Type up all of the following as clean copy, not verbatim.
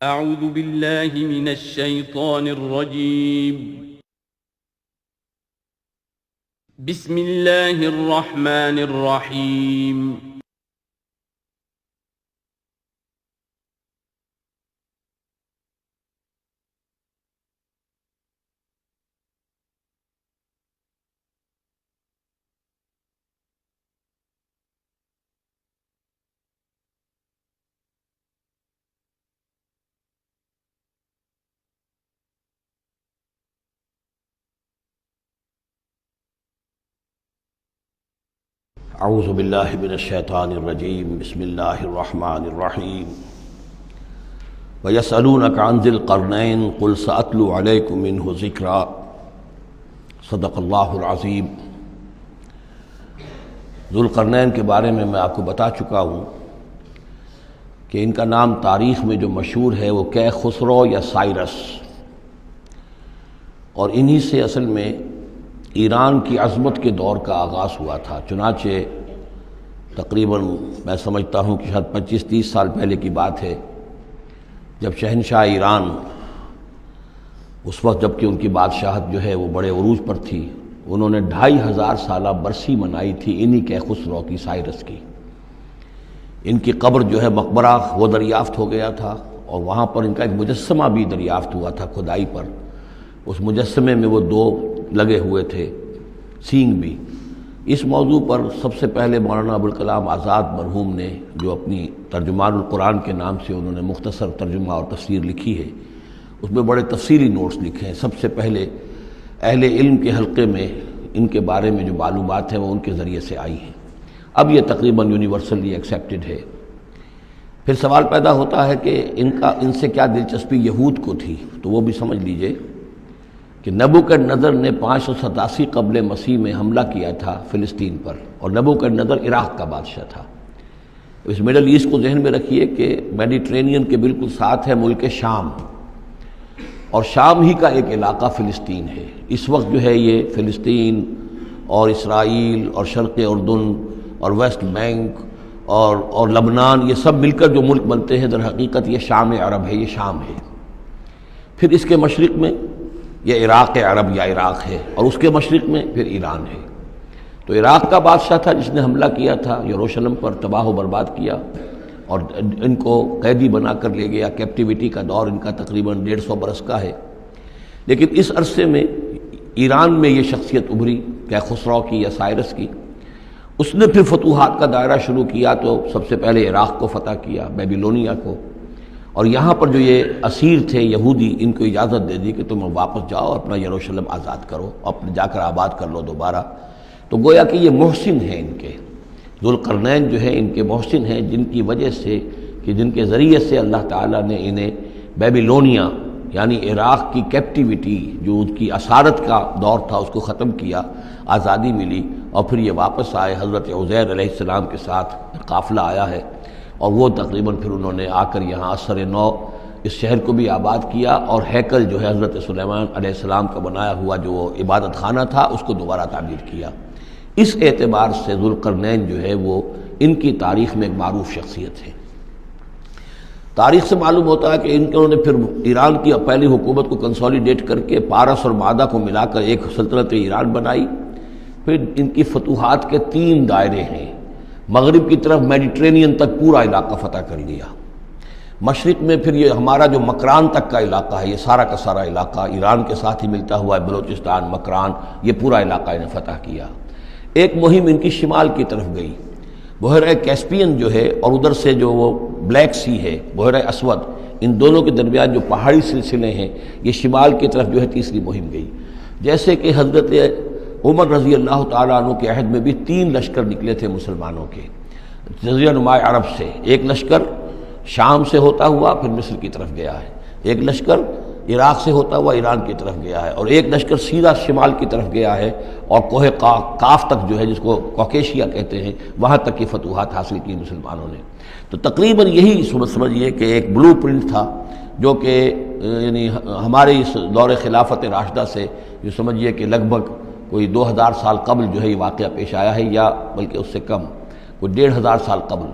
أعوذ بالله من الشيطان الرجيم. بسم الله الرحمن الرحيم. اعوذ باللہ من الشیطان الرجیم بسم اللہ الرحمن الرحیم وَيَسْأَلُونَكَ عَنْ ذِي الْقَرْنَيْنِ قُلْ سَأَتْلُو عَلَيْكُمْ مِنْهُ ذِكْرًا صدق اللہ العظیم۔ ذوالقرنین کے بارے میں آپ کو بتا چکا ہوں کہ ان کا نام تاریخ میں جو مشہور ہے وہ کیخسرو یا سائرس، اور انہی سے اصل میں ایران کی عظمت کے دور کا آغاز ہوا تھا۔ چنانچہ تقریباً میں سمجھتا ہوں کہ شاید 25-30 سال پہلے کی بات ہے، جب شہنشاہ ایران اس وقت جب کہ ان کی بادشاہت جو ہے وہ بڑے عروج پر تھی، انہوں نے 2500 سالہ برسی منائی تھی انہی کیخسرو کی، سائرس کی۔ ان کی قبر جو ہے مقبرہ وہ دریافت ہو گیا تھا، اور وہاں پر ان کا ایک مجسمہ بھی دریافت ہوا تھا کھدائی پر۔ اس مجسمے میں وہ 2 لگے ہوئے تھے، سینگ بھی۔ اس موضوع پر سب سے پہلے مولانا ابوالکلام آزاد مرحوم نے جو اپنی ترجمان القرآن کے نام سے انہوں نے مختصر ترجمہ اور تفسیر لکھی ہے، اس میں بڑے تفصیلی نوٹس لکھے ہیں۔ سب سے پہلے اہل علم کے حلقے میں ان کے بارے میں جو معلومات ہیں وہ ان کے ذریعے سے آئی ہیں۔ اب یہ تقریباً یونیورسلی ایکسیپٹڈ ہے۔ پھر سوال پیدا ہوتا ہے کہ ان سے کیا دلچسپی یہود کو تھی، تو وہ بھی سمجھ لیجئے کہ نبوکدنضر نے 587 قبل مسیح میں حملہ کیا تھا فلسطین پر، اور نبوکدنضر عراق کا بادشاہ تھا۔ اس مڈل ایسٹ کو ذہن میں رکھیے کہ میڈیٹرینین کے بالکل ساتھ ہے ملک شام، اور شام ہی کا ایک علاقہ فلسطین ہے۔ اس وقت جو ہے یہ فلسطین اور اسرائیل اور شرق اردن اور ویسٹ بینک اور لبنان، یہ سب مل کر جو ملک بنتے ہیں، در حقیقت یہ شام عرب ہے، یہ شام ہے۔ پھر اس کے مشرق میں یہ عراق عرب یا عراق ہے، اور اس کے مشرق میں پھر ایران ہے۔ تو عراق کا بادشاہ تھا جس نے حملہ کیا تھا یروشلم پر، تباہ و برباد کیا، اور ان کو قیدی بنا کر لے گیا۔ کیپٹیوٹی کا دور ان کا تقریباً 150 برس کا ہے۔ لیکن اس عرصے میں ایران میں یہ شخصیت ابھری کیخسرو کی یا سائرس کی۔ اس نے پھر فتوحات کا دائرہ شروع کیا، تو سب سے پہلے عراق کو فتح کیا، بیبیلونیا کو، اور یہاں پر جو یہ اسیر تھے یہودی، ان کو اجازت دے دی کہ تم واپس جاؤ، اپنا یروشلم آزاد کرو، اپنے جا کر آباد کر لو دوبارہ۔ تو گویا کہ یہ محسن ہیں ان کے، ذوالقرنین جو ہے ان کے محسن ہیں، جن کی وجہ سے کہ جن کے ذریعے سے اللہ تعالیٰ نے انہیں بیبیلونیا یعنی عراق کی کیپٹیوٹی جو ان کی اسارت کا دور تھا اس کو ختم کیا، آزادی ملی، اور پھر یہ واپس آئے۔ حضرت عزیر علیہ السلام کے ساتھ قافلہ آیا ہے، اور وہ تقریباً پھر انہوں نے آ کر یہاں عصر نو اس شہر کو بھی آباد کیا، اور ہیکل جو ہے حضرت سلیمان علیہ السلام کا بنایا ہوا جو عبادت خانہ تھا اس کو دوبارہ تعمیر کیا۔ اس اعتبار سے ذوالقرنین جو ہے وہ ان کی تاریخ میں ایک معروف شخصیت ہے۔ تاریخ سے معلوم ہوتا ہے کہ انہوں نے پھر ایران کی پہلی حکومت کو کنسولیڈیٹ کر کے پارس اور مادہ کو ملا کر ایک سلطنت ایران بنائی۔ پھر ان کی فتوحات کے 3 دائرے ہیں۔ مغرب کی طرف میڈیٹرینین تک پورا علاقہ فتح کر لیا۔ مشرق میں پھر یہ ہمارا جو مکران تک کا علاقہ ہے، یہ سارا کا سارا علاقہ ایران کے ساتھ ہی ملتا ہوا ہے، بلوچستان، مکران، یہ پورا علاقہ انہیں فتح کیا۔ ایک مہم ان کی شمال کی طرف گئی، بحیرہ کیسپین جو ہے، اور ادھر سے جو وہ بلیک سی ہے، بحیرہ اسود، ان دونوں کے درمیان جو پہاڑی سلسلے ہیں، یہ شمال کی طرف جو ہے تیسری مہم گئی۔ جیسے کہ حضرت عمر رضی اللہ تعالیٰ عنہ کے عہد میں بھی 3 لشکر نکلے تھے مسلمانوں کے جزیرہ نما عرب سے۔ ایک لشکر شام سے ہوتا ہوا پھر مصر کی طرف گیا ہے، ایک لشکر عراق سے ہوتا ہوا ایران کی طرف گیا ہے، اور ایک لشکر سیدھا شمال کی طرف گیا ہے، اور کوہ کاف تک جو ہے جس کو کوکیشیا کہتے ہیں، وہاں تک کی فتوحات حاصل کی مسلمانوں نے۔ تو تقریباً یہی سمجھیے کہ ایک بلو پرنٹ تھا جو کہ یعنی ہمارے اس دور خلافت راشدہ سے جو سمجھیے کہ لگ بھگ کوئی 2000 سال قبل جو ہے یہ واقعہ پیش آیا ہے، یا بلکہ اس سے کم، کوئی 1500 سال قبل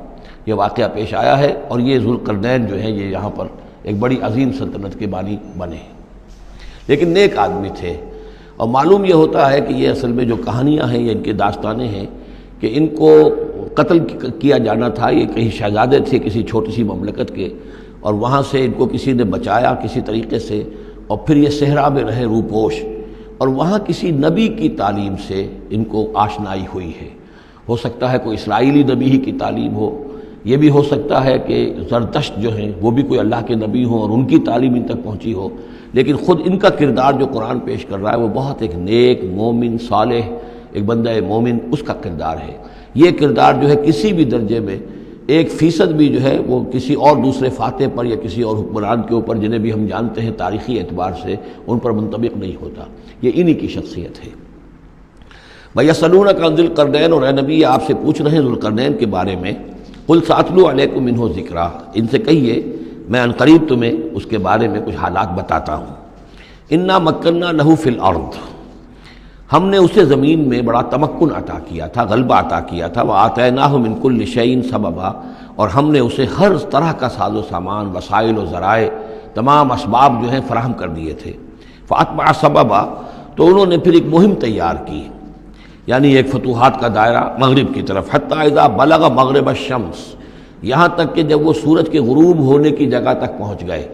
یہ واقعہ پیش آیا ہے۔ اور یہ ذوالقرنین جو ہیں یہ یہاں پر ایک بڑی عظیم سلطنت کے بانی بنے، لیکن نیک آدمی تھے۔ اور معلوم یہ ہوتا ہے کہ یہ اصل میں جو کہانیاں ہیں یا ان کے داستانیں ہیں کہ ان کو قتل کیا جانا تھا۔ یہ کہیں شہزادے تھے کسی چھوٹی سی مملکت کے، اور وہاں سے ان کو کسی نے بچایا کسی طریقے سے، اور پھر یہ صحرا میں رہے روپوش، اور وہاں کسی نبی کی تعلیم سے ان کو آشنائی ہوئی ہے۔ ہو سکتا ہے کوئی اسرائیلی نبی ہی کی تعلیم ہو، یہ بھی ہو سکتا ہے کہ زرتشت جو ہیں وہ بھی کوئی اللہ کے نبی ہوں اور ان کی تعلیم ان تک پہنچی ہو، لیکن خود ان کا کردار جو قرآن پیش کر رہا ہے وہ بہت ایک نیک مومن صالح ایک بندہ مومن اس کا کردار ہے۔ یہ کردار جو ہے کسی بھی درجے میں 1% بھی جو ہے وہ کسی اور دوسرے فاتح پر یا کسی اور حکمران کے اوپر جنہیں بھی ہم جانتے ہیں تاریخی اعتبار سے ان پر منطبق نہیں ہوتا، یہ انہی کی شخصیت ہے۔ وَيَسْأَلُونَكَ عَنِ ذِي الْقَرْنَيْنِ، اور اے نبی آپ سے پوچھ رہے ہیں ذوالقرنین کے بارے میں، قُلْ سَأَتْلُو عَلَيْكُم مِّنْهُ ذِكْرًا، ان سے کہیے میں عن قریب تمہیں اس کے بارے میں کچھ حالات بتاتا ہوں۔ اِنَّا مَكَّنَّا لَهُ فِي الْأَرْضِ، ہم نے اسے زمین میں بڑا تمکن عطا کیا تھا، غلبہ عطا کیا تھا۔ وَآتَيْنَاهُ مِن كُلِّ شَيْءٍ سَبَبًا، اور ہم نے اسے ہر طرح کا ساز و سامان، وسائل و ذرائع، تمام اسباب جو ہیں فراہم کر دیے تھے۔ فَأَتْبَعَ سَبَبًا، تو انہوں نے پھر ایک مہم تیار کی، یعنی ایک فتوحات کا دائرہ مغرب کی طرف، حتیٰ اذا بلغ مغرب الشمس، یہاں تک کہ جب وہ سورج کے غروب ہونے کی جگہ تک پہنچ گئے۔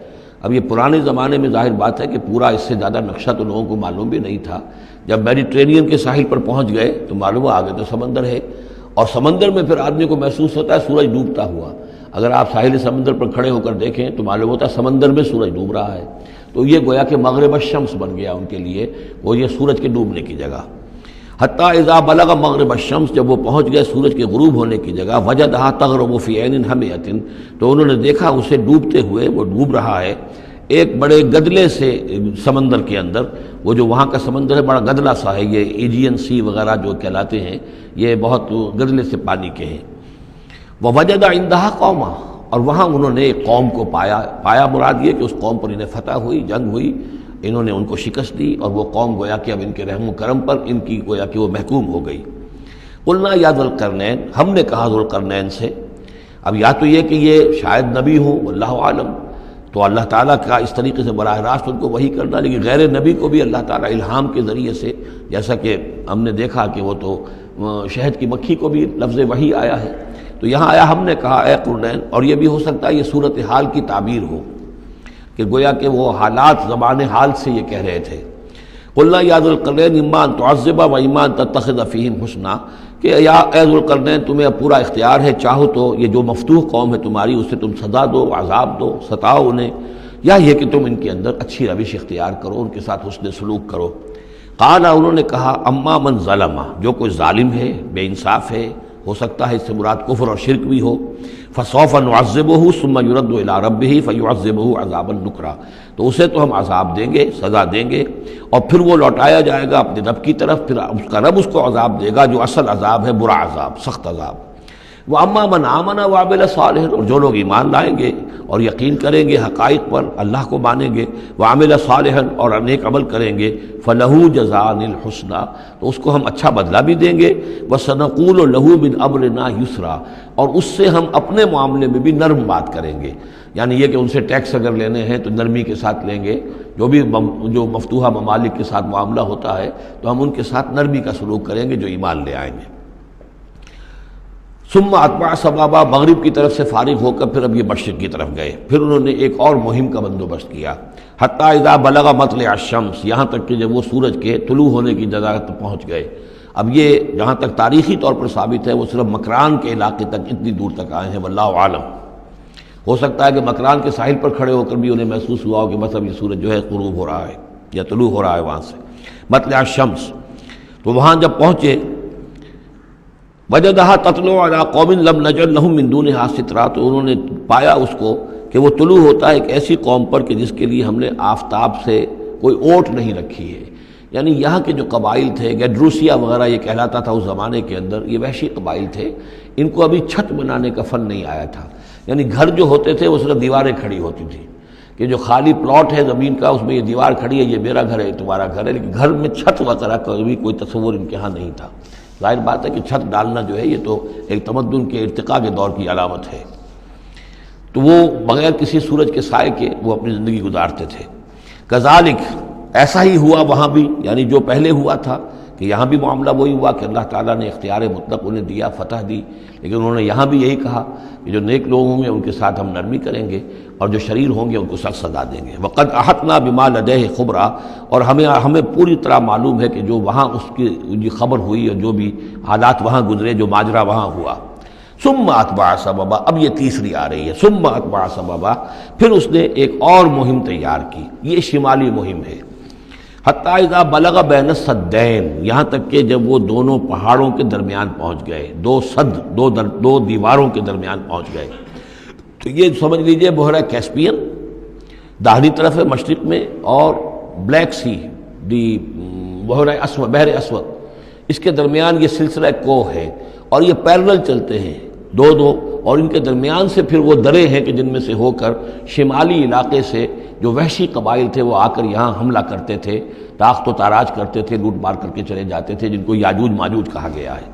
اب یہ پرانے زمانے میں ظاہر بات ہے کہ پورا اس سے زیادہ نقشہ تو لوگوں کو معلوم بھی نہیں تھا۔ جب میڈیٹرینین کے ساحل پر پہنچ گئے تو معلوم ہوا آگے تو سمندر ہے، اور سمندر میں پھر آدمی کو محسوس ہوتا ہے سورج ڈوبتا ہوا۔ اگر آپ ساحل سمندر پر کھڑے ہو کر دیکھیں تو معلوم ہوتا ہے سمندر میں سورج ڈوب رہا ہے، تو یہ گویا کہ مغرب الشمس بن گیا ان کے لیے، وہ یہ سورج کے ڈوبنے کی جگہ۔ حتیٰ اذا بلغ مغرب الشمس، جب وہ پہنچ گئے سورج کے غروب ہونے کی جگہ، وجدہا تغرب فی عین حمیۃ، تو انہوں نے دیکھا اسے ڈوبتے ہوئے، وہ ڈوب رہا ہے ایک بڑے گدلے سے سمندر کے اندر۔ وہ جو وہاں کا سمندر ہے بڑا گدلا سا ہے، یہ ایجین سی وغیرہ جو کہلاتے ہیں یہ بہت گدلے سے پانی کے ہیں۔ ووجد عندہا قوما، اور وہاں انہوں نے ایک قوم کو پایا مراد یہ کہ اس قوم پر انہیں فتح ہوئی، جنگ ہوئی، انہوں نے ان کو شکست دی، اور وہ قوم گویا کہ اب ان کے رحم و کرم پر ان کی گویا کہ وہ محکوم ہو گئی۔ قلنا یا ذوالقرنین، ہم نے کہا ذوالقرنین سے، اب یا تو یہ کہ یہ شاید نبی ہوں واللہ عالم، تو اللہ تعالیٰ کا اس طریقے سے براہ راست ان کو وحی کرنا، لیکن غیر نبی کو بھی اللہ تعالیٰ الہام کے ذریعے سے، جیسا کہ ہم نے دیکھا کہ وہ تو شہد کی مکھی کو بھی لفظ وحی آیا ہے، تو یہاں آیا ہم نے کہا اے قرنین، اور یہ بھی ہو سکتا ہے یہ صورتحال کی تعبیر ہو کہ گویا کہ وہ حالات زبان حال سے یہ کہہ رہے تھے۔ قلنا یا ذوالقرنین اما ان تعذب و اما ان تتخذ فیہم حسنا، کہ یا اے ذوالقرنین تمہیں اب پورا اختیار ہے، چاہو تو یہ جو مفتوح قوم ہے تمہاری اسے تم سزا دو، عذاب دو، ستاؤ انہیں، یا یہ کہ تم ان کے اندر اچھی روش اختیار کرو، ان کے ساتھ حسن سلوک کرو۔ قال، انہوں نے کہا اما من ظلم، جو کوئی ظالم ہے، بے انصاف ہے، ہو سکتا ہے اس سے مراد کفر اور شرک بھی ہو، فسوف نعذبہ ثم يرد الى ربہ فیعذبہ عذابا نکرا، تو اسے تو ہم عذاب دیں گے، سزا دیں گے، اور پھر وہ لوٹایا جائے گا اپنے رب کی طرف، پھر اس کا رب اس کو عذاب دے گا جو اصل عذاب ہے، برا عذاب، سخت عذاب۔ وَأَمَّا مَنْ آمَنَ وَعَمِلَ صَالِحًا، اور جو لوگ ایمان لائیں گے اور یقین کریں گے حقائق پر، اللہ کو مانیں گے، وَعَمِلَ صَالِحًا، اور نیک عمل کریں گے، فَلَهُ جَزَاءً الْحُسْنَى، تو اس کو ہم اچھا بدلہ بھی دیں گے، وَسَنَقُولُ لَهُ مِنْ أَمْرِنَا يُسْرًا، اور اس سے ہم اپنے معاملے میں بھی نرم بات کریں گے، یعنی یہ کہ ان سے ٹیکس اگر لینے ہیں تو نرمی کے ساتھ لیں گے، جو مفتوحہ ممالک کے ساتھ معاملہ ہوتا ہے تو ہم ان کے ساتھ نرمی کا سلوک کریں گے جو ایمان لے آئیں گے۔ ثم اتبع سبابا، مغرب کی طرف سے فارغ ہو کر پھر اب یہ مشرق کی طرف گئے، پھر انہوں نے ایک اور مہم کا بندوبست کیا، حتیٰ اذا بلغ مطلع الشمس، یہاں تک کہ جب وہ سورج کے طلوع ہونے کی جگہ تک پہنچ گئے۔ اب یہ جہاں تک تاریخی طور پر ثابت ہے وہ صرف مکران کے علاقے تک اتنی دور تک آئے ہیں، واللہ عالم، ہو سکتا ہے کہ مکران کے ساحل پر کھڑے ہو کر بھی انہیں محسوس ہوا ہو کہ بس اب یہ سورج جو ہے غروب ہو رہا ہے یا طلوع ہو رہا ہے وہاں سے، مطلع الشمس۔ تو وہاں جب پہنچے، وجدہا تطلع علی قوم لم نجعل لہم من دونہا سترا، تو انہوں نے پایا اس کو کہ وہ طلوع ہوتا ہے ایک ایسی قوم پر کہ جس کے لیے ہم نے آفتاب سے کوئی اوٹ نہیں رکھی ہے، یعنی یہاں کے جو قبائل تھے، گیڈروسیا وغیرہ یہ کہلاتا تھا اس زمانے کے اندر، یہ وحشی قبائل تھے، ان کو ابھی چھت بنانے کا فن نہیں آیا تھا، یعنی گھر جو ہوتے تھے وہ صرف دیواریں کھڑی ہوتی تھیں کہ جو خالی پلاٹ ہے زمین کا اس میں یہ دیوار کھڑی ہے، یہ میرا گھر ہے، تمہارا گھر ہے، لیکن گھر میں چھت وغیرہ کا بھی کوئی تصور ان کے ہاں نہیں تھا۔ ظاہر بات ہے کہ چھت ڈالنا جو ہے یہ تو ایک تمدن کے ارتقاء کے دور کی علامت ہے۔ تو وہ بغیر کسی سورج کے سائے کے وہ اپنی زندگی گزارتے تھے۔ کذالک، ایسا ہی ہوا وہاں بھی، یعنی جو پہلے ہوا تھا کہ یہاں بھی معاملہ وہی ہوا کہ اللہ تعالیٰ نے اختیار مطلق انہیں دیا، فتح دی، لیکن انہوں نے یہاں بھی یہی کہا کہ جو نیک لوگ ہوں گے ان کے ساتھ ہم نرمی کریں گے اور جو شریر ہوں گے ان کو سخت سزا دیں گے۔ وقد احطنا بما لدیہ خبرا، اور ہمیں پوری طرح معلوم ہے کہ جو وہاں اس کی خبر ہوئی اور جو بھی حالات وہاں گزرے، جو ماجرا وہاں ہوا۔ ثم اتبع سببا، اب یہ تیسری آ رہی ہے، ثم اتبع سببا، پھر اس نے ایک اور مہم تیار کی، یہ شمالی مہم ہے۔ حتی اذا بلغ بین السدین، یہاں تک کہ جب وہ دونوں پہاڑوں کے درمیان پہنچ گئے، دو دیواروں کے درمیان پہنچ گئے، تو یہ سمجھ لیجئے بحیرہ کیسپیئن داہنی طرف ہے مشرق میں، اور بلیک سی بحر اسود، اس کے درمیان یہ سلسلہ کوہ ہے، اور یہ پیرلل چلتے ہیں دو، اور ان کے درمیان سے پھر وہ درے ہیں کہ جن میں سے ہو کر شمالی علاقے سے جو وحشی قبائل تھے وہ آ کر یہاں حملہ کرتے تھے، تاخت و تاراج کرتے تھے، لوٹ مار کر کے چلے جاتے تھے، جن کو یاجوج ماجوج کہا گیا ہے۔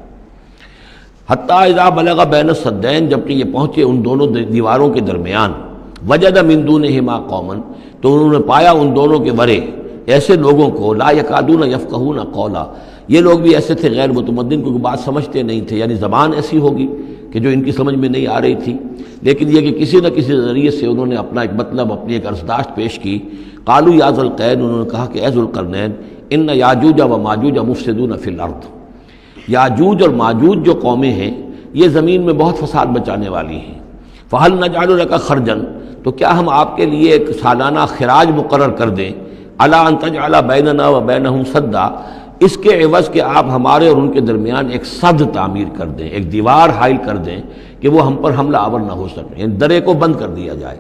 حتی اذا بلغ بین السدین، جبکہ یہ پہنچے ان دونوں دیواروں کے درمیان، وجد من دونہما قوما، تو انہوں نے پایا ان دونوں کے ورے ایسے لوگوں کو، لا یکادون یفقہون قولا، یہ لوگ بھی ایسے تھے غیر متمدن، کیونکہ بات سمجھتے نہیں تھے، یعنی زبان ایسی ہوگی کہ جو ان کی سمجھ میں نہیں آ رہی تھی، لیکن یہ کہ کسی نہ کسی ذریعے سے انہوں نے اپنا ایک مطلب، اپنی ایک عرضداشت پیش کی۔ قالوا یا ذا القرنین، انہوں نے کہا کہ اے ذو القرنین، ان یاجوج و ماجوج مفسدون فی الارض، یاجوج اور ماجوج جو قومیں ہیں یہ زمین میں بہت فساد مچانے والی ہیں۔ فہل نجعل لک خرجا، تو کیا ہم آپ کے لیے ایک سالانہ خراج مقرر کر دیں، الی ان تجعل بیننا و بینہم سدا، اس کے عوض کہ آپ ہمارے اور ان کے درمیان ایک سد تعمیر کر دیں، ایک دیوار حائل کر دیں کہ وہ ہم پر حملہ آور نہ ہو سکے، یعنی درے کو بند کر دیا جائے۔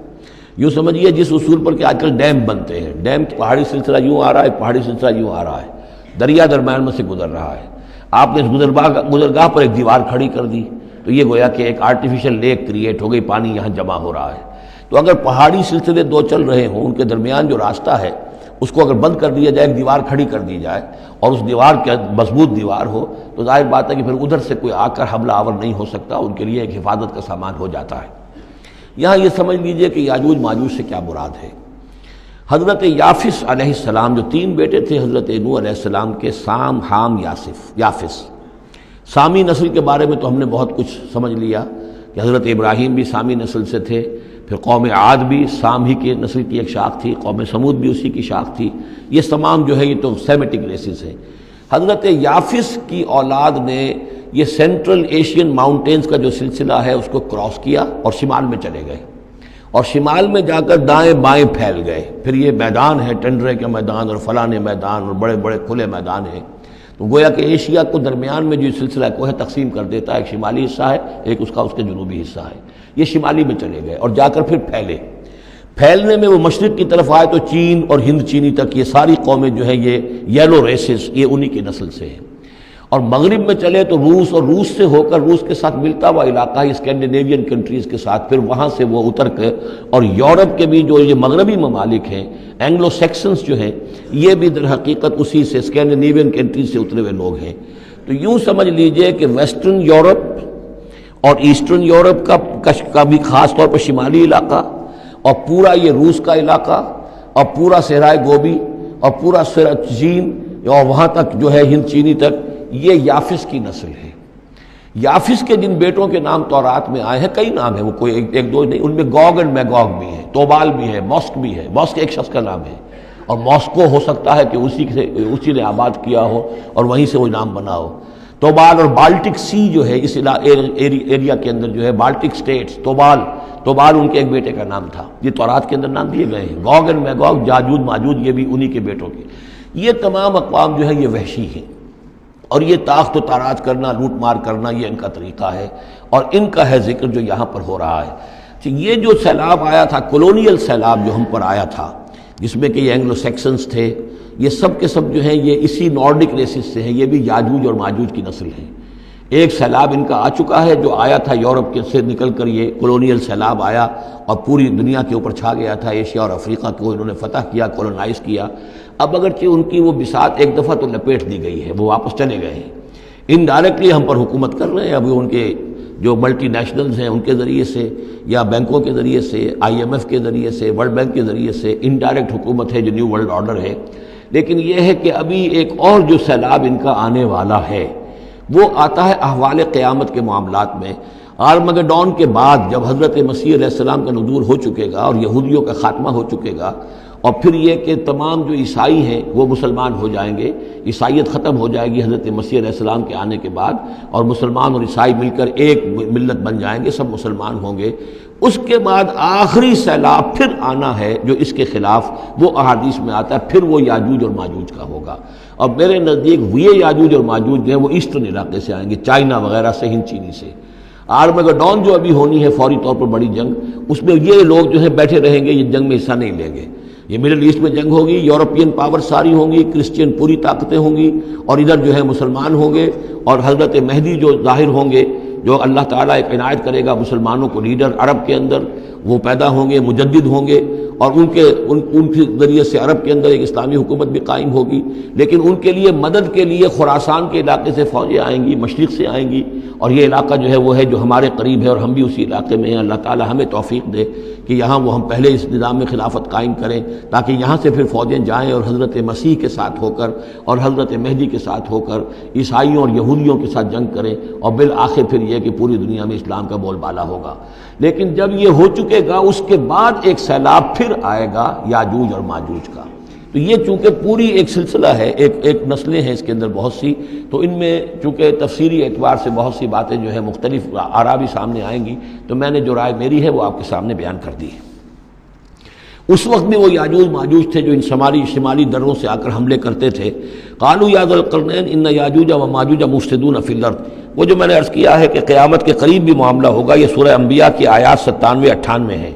یوں سمجھیے جس اصول پر کہ آج کل ڈیم بنتے ہیں، ڈیم پہاڑی سلسلہ یوں آ رہا ہے، پہاڑی سلسلہ یوں آ رہا ہے، دریا درمیان میں سے گزر رہا ہے، آپ نے اس گزرگاہ پر ایک دیوار کھڑی کر دی تو یہ گویا کہ ایک آرٹیفیشل لیک کریٹ ہو گئی، پانی یہاں جمع ہو رہا ہے۔ تو اگر پہاڑی سلسلے دو چل رہے ہوں، ان کے درمیان جو راستہ ہے اس کو اگر بند کر دیا جائے، ایک دیوار کھڑی کر دی جائے، اور اس دیوار کے مضبوط دیوار ہو، تو ظاہر بات ہے کہ پھر ادھر سے کوئی آ کر حملہ آور نہیں ہو سکتا، ان کے لیے ایک حفاظت کا سامان ہو جاتا ہے۔ یہاں یہ سمجھ لیجئے کہ یاجوج ماجوج سے کیا مراد ہے۔ حضرت یافس علیہ السلام، جو تین بیٹے تھے حضرت نوح علیہ السلام کے، سام، حام، یافس، سامی نسل کے بارے میں تو ہم نے بہت کچھ سمجھ لیا کہ حضرت ابراہیم بھی سامی نسل سے تھے، پھر قوم عاد بھی سام ہی کی نسل کی ایک شاخ تھی، قوم سمود بھی اسی کی شاخ تھی، یہ تمام جو ہے یہ تو سیمیٹک ریسز ہیں۔ حضرت یافس کی اولاد نے یہ سینٹرل ایشین ماؤنٹینز کا جو سلسلہ ہے اس کو کراس کیا اور شمال میں چلے گئے، اور شمال میں جا کر دائیں بائیں پھیل گئے، پھر یہ میدان ہے، ٹنڈرے کے میدان اور فلانے میدان اور بڑے بڑے کھلے میدان ہیں، تو گویا کہ ایشیا کو درمیان میں جو سلسلہ کوہ تقسیم کر دیتا ہے، ایک شمالی حصہ ہے، ایک اس کا اس کے جنوبی حصہ ہے، یہ شمالی میں چلے گئے اور جا کر پھر پھیلنے میں وہ مشرق کی طرف آئے تو چین اور ہند چینی تک یہ ساری قومیں جو ہیں یہ یلو ریسز، یہ انہی کی نسل سے ہیں، اور مغرب میں چلے تو روس، اور روس سے ہو کر روس کے ساتھ ملتا ہوا علاقہ ہے اسکینڈینیوین کنٹریز کے ساتھ، پھر وہاں سے وہ اتر کے، اور یورپ کے بھی جو یہ مغربی ممالک ہیں، اینگلو سیکسنز جو ہیں، یہ بھی در حقیقت اسی سے اسکینڈینیوین کنٹریز سے اترے ہوئے لوگ ہیں۔ تو یوں سمجھ لیجئے کہ ویسٹرن یورپ اور ایسٹرن یورپ کا بھی خاص طور پر شمالی علاقہ، اور پورا یہ روس کا علاقہ، اور پورا صحرائے گوبی، اور پورا چین، اور وہاں تک جو ہے ہند چینی تک، یہ یافس کی نسل ہے۔ یافس کے جن بیٹوں کے نام تورات میں آئے ہیں، کئی نام ہیں، وہ کوئی ایک دو نہیں، ان میں گوگ اینڈ میگوگ بھی ہے، توبال بھی ہے، موسک بھی ہے، موسک ایک شخص کا نام ہے، اور موسکو ہو سکتا ہے کہ اسی نے آباد کیا ہو اور وہیں سے وہ نام بنا ہو۔ توبال اور بالٹک سی جو ہے اس ایریا کے اندر جو ہے، بالٹک سٹیٹس، توبال ان کے ایک بیٹے کا نام تھا، یہ تورات کے اندر نام دیے گئے ہیں۔ گوگ اینڈ میگوگ، جاجوج ماجوج، یہ بھی انہی کے بیٹوں کے۔ یہ تمام اقوام جو ہے یہ وحشی ہیں، اور یہ تاخت و تاراج کرنا، لوٹ مار کرنا، یہ ان کا طریقہ ہے، اور ان کا ہے ذکر جو یہاں پر ہو رہا ہے۔ یہ جو سیلاب آیا تھا، کولونیل سیلاب جو ہم پر آیا تھا، جس میں کہ یہ اینگلو سیکسنز تھے، یہ سب کے سب جو ہیں یہ اسی نارڈک ریسز سے ہیں، یہ بھی یاجوج اور ماجوج کی نسل ہیں۔ ایک سیلاب ان کا آ چکا ہے جو آیا تھا یورپ کے سے نکل کر، یہ کولونیل سیلاب آیا اور پوری دنیا کے اوپر چھا گیا تھا، ایشیا اور افریقہ کو انہوں نے فتح کیا، کولونائز کیا۔ اب اگرچہ ان کی وہ بساط ایک دفعہ تو لپیٹ دی گئی ہے، وہ واپس چلے گئے ہیں، انڈائریکٹلی ہم پر حکومت کر رہے ہیں، ابھی ان کے جو ملٹی نیشنلز ہیں ان کے ذریعے سے یا بینکوں کے ذریعے سے، IMF کے ذریعے سے، ورلڈ بینک کے ذریعے سے، انڈائریکٹ حکومت ہے جو نیو ورلڈ آرڈر ہے۔ لیکن یہ ہے کہ ابھی ایک اور جو سیلاب ان کا آنے والا ہے وہ آتا ہے احوال قیامت کے معاملات میں۔ آرمگڈون کے بعد جب حضرت مسیح علیہ السلام کا نزول ہو چکے گا اور یہودیوں کا خاتمہ ہو چکے گا، اور پھر یہ کہ تمام جو عیسائی ہیں وہ مسلمان ہو جائیں گے، عیسائیت ختم ہو جائے گی حضرت مسیح علیہ السلام کے آنے کے بعد، اور مسلمان اور عیسائی مل کر ایک ملت بن جائیں گے، سب مسلمان ہوں گے۔ اس کے بعد آخری سیلاب پھر آنا ہے جو اس کے خلاف، وہ احادیث میں آتا ہے، پھر وہ یاجوج اور ماجوج کا ہوگا۔ اور میرے نزدیک یہ یاجوج اور ماجوج جو ہیں وہ ایسٹرن علاقے سے آئیں گے، چائنا وغیرہ سے، ہند چینی سے۔ آرمگڈون جو ابھی ہونی ہے فوری طور پر بڑی جنگ، اس میں یہ لوگ جو ہے بیٹھے رہیں گے، یہ جنگ میں حصہ نہیں لیں گے۔ یہ مڈل ایسٹ میں جنگ ہوگی، یورپین پاور ساری ہوں گی، کرسچین پوری طاقتیں ہوں گی، اور ادھر جو ہے مسلمان ہوں گے، اور حضرت مہدی جو ظاہر ہوں گے، جو اللہ تعالیٰ ایک عنایت کرے گا مسلمانوں کو لیڈر عرب کے اندر، وہ پیدا ہوں گے، مجدد ہوں گے، اور ان کے ذریعے سے عرب کے اندر ایک اسلامی حکومت بھی قائم ہوگی۔ لیکن ان کے لیے مدد کے لیے خراسان کے علاقے سے فوجیں آئیں گی، مشرق سے آئیں گی، اور یہ علاقہ جو ہے وہ ہے جو ہمارے قریب ہے، اور ہم بھی اسی علاقے میں ہیں۔ اللہ تعالیٰ ہمیں توفیق دے کہ یہاں وہ ہم پہلے اس نظام میں خلافت قائم کریں، تاکہ یہاں سے پھر فوجیں جائیں اور حضرت مسیح کے ساتھ ہو کر اور حضرت مہدی کے ساتھ ہو کر عیسائیوں اور یہودیوں کے ساتھ جنگ کریں، اور بالآخر پھر یہ کہ پوری دنیا میں اسلام کا بول بالا ہوگا۔ لیکن جب یہ ہو چکے گا، اس کے بعد ایک سیلاب پھر آئے گا یاجوج اور ماجوج کا۔ تو یہ چونکہ پوری ایک سلسلہ ہے، ایک نسلیں ہیں اس کے اندر بہت سی، تو ان میں چونکہ تفسیری اعتبار سے بہت سی باتیں جو ہے مختلف آراء بھی سامنے آئیں گی، تو میں نے جو رائے میری ہے وہ آپ کے سامنے بیان کر دی ہے۔ اس وقت بھی وہ یاجوج ماجوج تھے جو ان شمالی دروں سے آ کر حملے کرتے تھے۔ قالوا یا ذا القرنین ان یاجوج و ماجوج مفسدون فی الارض، وہ جو میں نے عرض کیا ہے کہ قیامت کے قریب بھی معاملہ ہوگا، یہ سورہ انبیاء کی آیات 97-98 ہے۔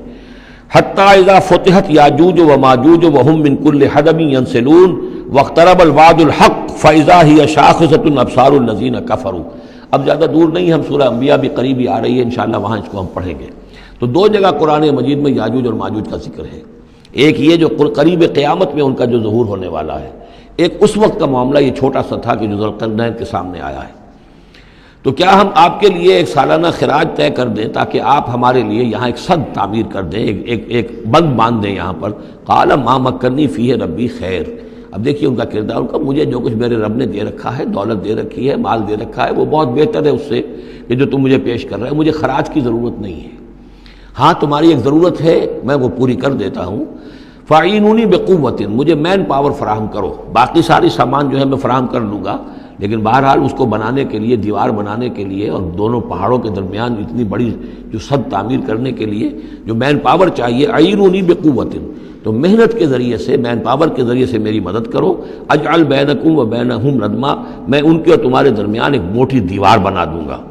حتی اذا فتحت یاجوج و ماجوج وهم من کل حدب ینسلون واقترب الوعد الحق فاذا هی شاخصۃ ابصار الذین کفروا۔ اب زیادہ دور نہیں، ہم سورہ انبیاء بھی قریب ہی آ رہی ہے، انشاءاللہ وہاں اس کو ہم پڑھیں گے۔ تو دو جگہ قرآن مجید میں یاجوج اور ماجوج کا ذکر ہے، ایک یہ جو قریب قیامت میں ان کا جو ظہور ہونے والا ہے، ایک اس وقت کا معاملہ یہ چھوٹا سا تھا کہ جو ذوالقرنین کے سامنے آیا ہے۔ تو کیا ہم آپ کے لیے ایک سالانہ خراج طے کر دیں تاکہ آپ ہمارے لیے یہاں ایک سد تعمیر کر دیں، ایک بند باندھ دیں یہاں پر؟ قال ما مکنی فیہ ربی خیر۔ اب دیکھیے ان کا کردار، ان کا مجھے جو کچھ میرے رب نے دے رکھا ہے، دولت دے رکھی ہے، مال دے رکھا ہے، وہ بہت بہتر ہے اس سے کہ جو تم مجھے پیش کر رہے ہو، مجھے خراج کی ضرورت نہیں ہے۔ ہاں تمہاری ایک ضرورت ہے، میں وہ پوری کر دیتا ہوں۔ فاعینونی بقوت، مجھے مین پاور فراہم کرو، باقی ساری سامان جو ہے میں فراہم کر لوں گا، لیکن بہرحال اس کو بنانے کے لیے، دیوار بنانے کے لیے اور دونوں پہاڑوں کے درمیان اتنی بڑی جو سد تعمیر کرنے کے لیے جو مین پاور چاہیے، اعینونی بقوت، تو محنت کے ذریعے سے، مین پاور کے ذریعے سے میری مدد کرو۔ اجعل بینکم و بینہم ردما، میں ان کے اور تمہارے درمیان ایک موٹی دیوار بنا دوں گا۔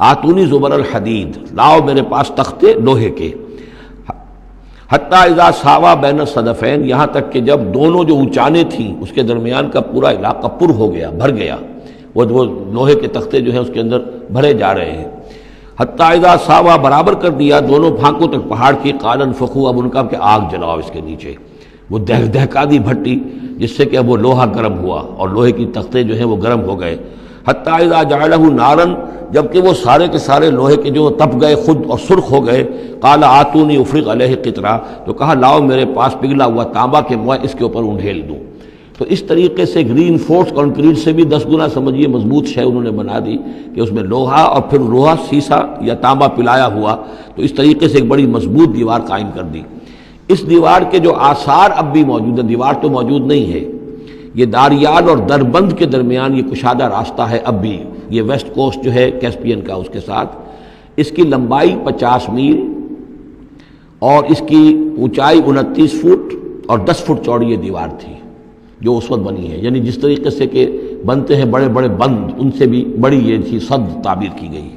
آتونی زبر الحدید، لاؤ میرے پاس تختے لوہے کے۔ حتی اذا ساوا بین الصدفین، یہاں تک کہ جب دونوں جو اونچانے تھیں اس کے درمیان کا پورا علاقہ پر ہو گیا، بھر گیا، وہ لوہے کے تختے جو ہیں اس کے اندر بھرے جا رہے ہیں۔ حتی اذا ساوا، برابر کر دیا دونوں پھانکوں تک پہاڑ کی، قال انفخوا، اب ان کا کہ آگ جلاؤ اس کے نیچے، وہ دہکا دی بھٹی جس سے کہ اب وہ لوہا گرم ہوا اور لوہے کی تختے جو ہیں وہ گرم ہو گئے۔ حتی اذا جعلہ نارا، جبکہ وہ سارے کے سارے لوہے کے جو تپ گئے خود اور سرخ ہو گئے۔ قال آتونی افرغ علیہ قطرہ، تو کہا لاؤ میرے پاس پگھلا ہوا تانبا کہ میں اس کے اوپر انڈھیل دوں۔ تو اس طریقے سے ری انفورس کنکریٹ سے بھی 10 گنا سمجھیے مضبوط شے انہوں نے بنا دی کہ اس میں لوہا اور پھر لوہا سیسا یا تانبا پلایا ہوا، تو اس طریقے سے ایک بڑی مضبوط دیوار قائم کر دی۔ اس دیوار کے جو آثار اب بھی موجود ہیں، دیوار تو موجود نہیں ہے، یہ داریال اور دربند کے درمیان یہ کشادہ راستہ ہے اب بھی، یہ ویسٹ کوسٹ جو ہے کیسپین کا، اس کے ساتھ اس کی لمبائی 50 میل اور اس کی اونچائی 29 فٹ اور 10 فٹ چوڑی یہ دیوار تھی جو اس وقت بنی ہے۔ یعنی جس طریقے سے کہ بنتے ہیں بڑے بڑے بند، ان سے بھی بڑی یہ تھی سد تعبیر کی گئی۔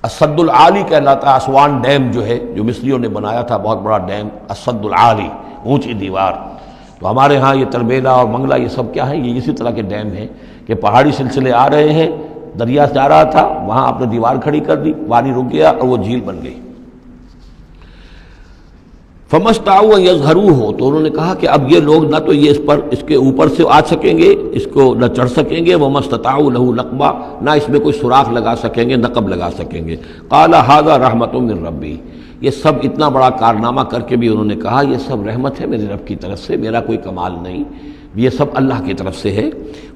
السد العالی کہلاتا، اسوان ڈیم جو ہے جو مصریوں نے بنایا تھا، بہت بڑا ڈیم، السد العالی، اونچی دیوار۔ تو ہمارے ہاں یہ تربیلا اور منگلا یہ سب کیا ہے، یہ اسی طرح کے ڈیم ہیں کہ پہاڑی سلسلے آ رہے ہیں، دریا جا رہا تھا، وہاں آپ نے دیوار کھڑی کر دی، پانی رک گیا اور وہ جھیل بن گئی۔ فمستطاعوا ان یظہروہ، تو انہوں نے کہا کہ اب یہ لوگ نہ تو یہ اس کے اوپر سے آ سکیں گے، اس کو نہ چڑھ سکیں گے، ومستطاعوا لہ نقبا، نہ اس میں کوئی سوراخ لگا سکیں گے، نقب لگا سکیں گے۔ قال ھذا رحمۃ من ربی، یہ سب اتنا بڑا کارنامہ کر کے بھی انہوں نے کہا یہ سب رحمت ہے میرے رب کی طرف سے، میرا کوئی کمال نہیں، یہ سب اللہ کی طرف سے ہے۔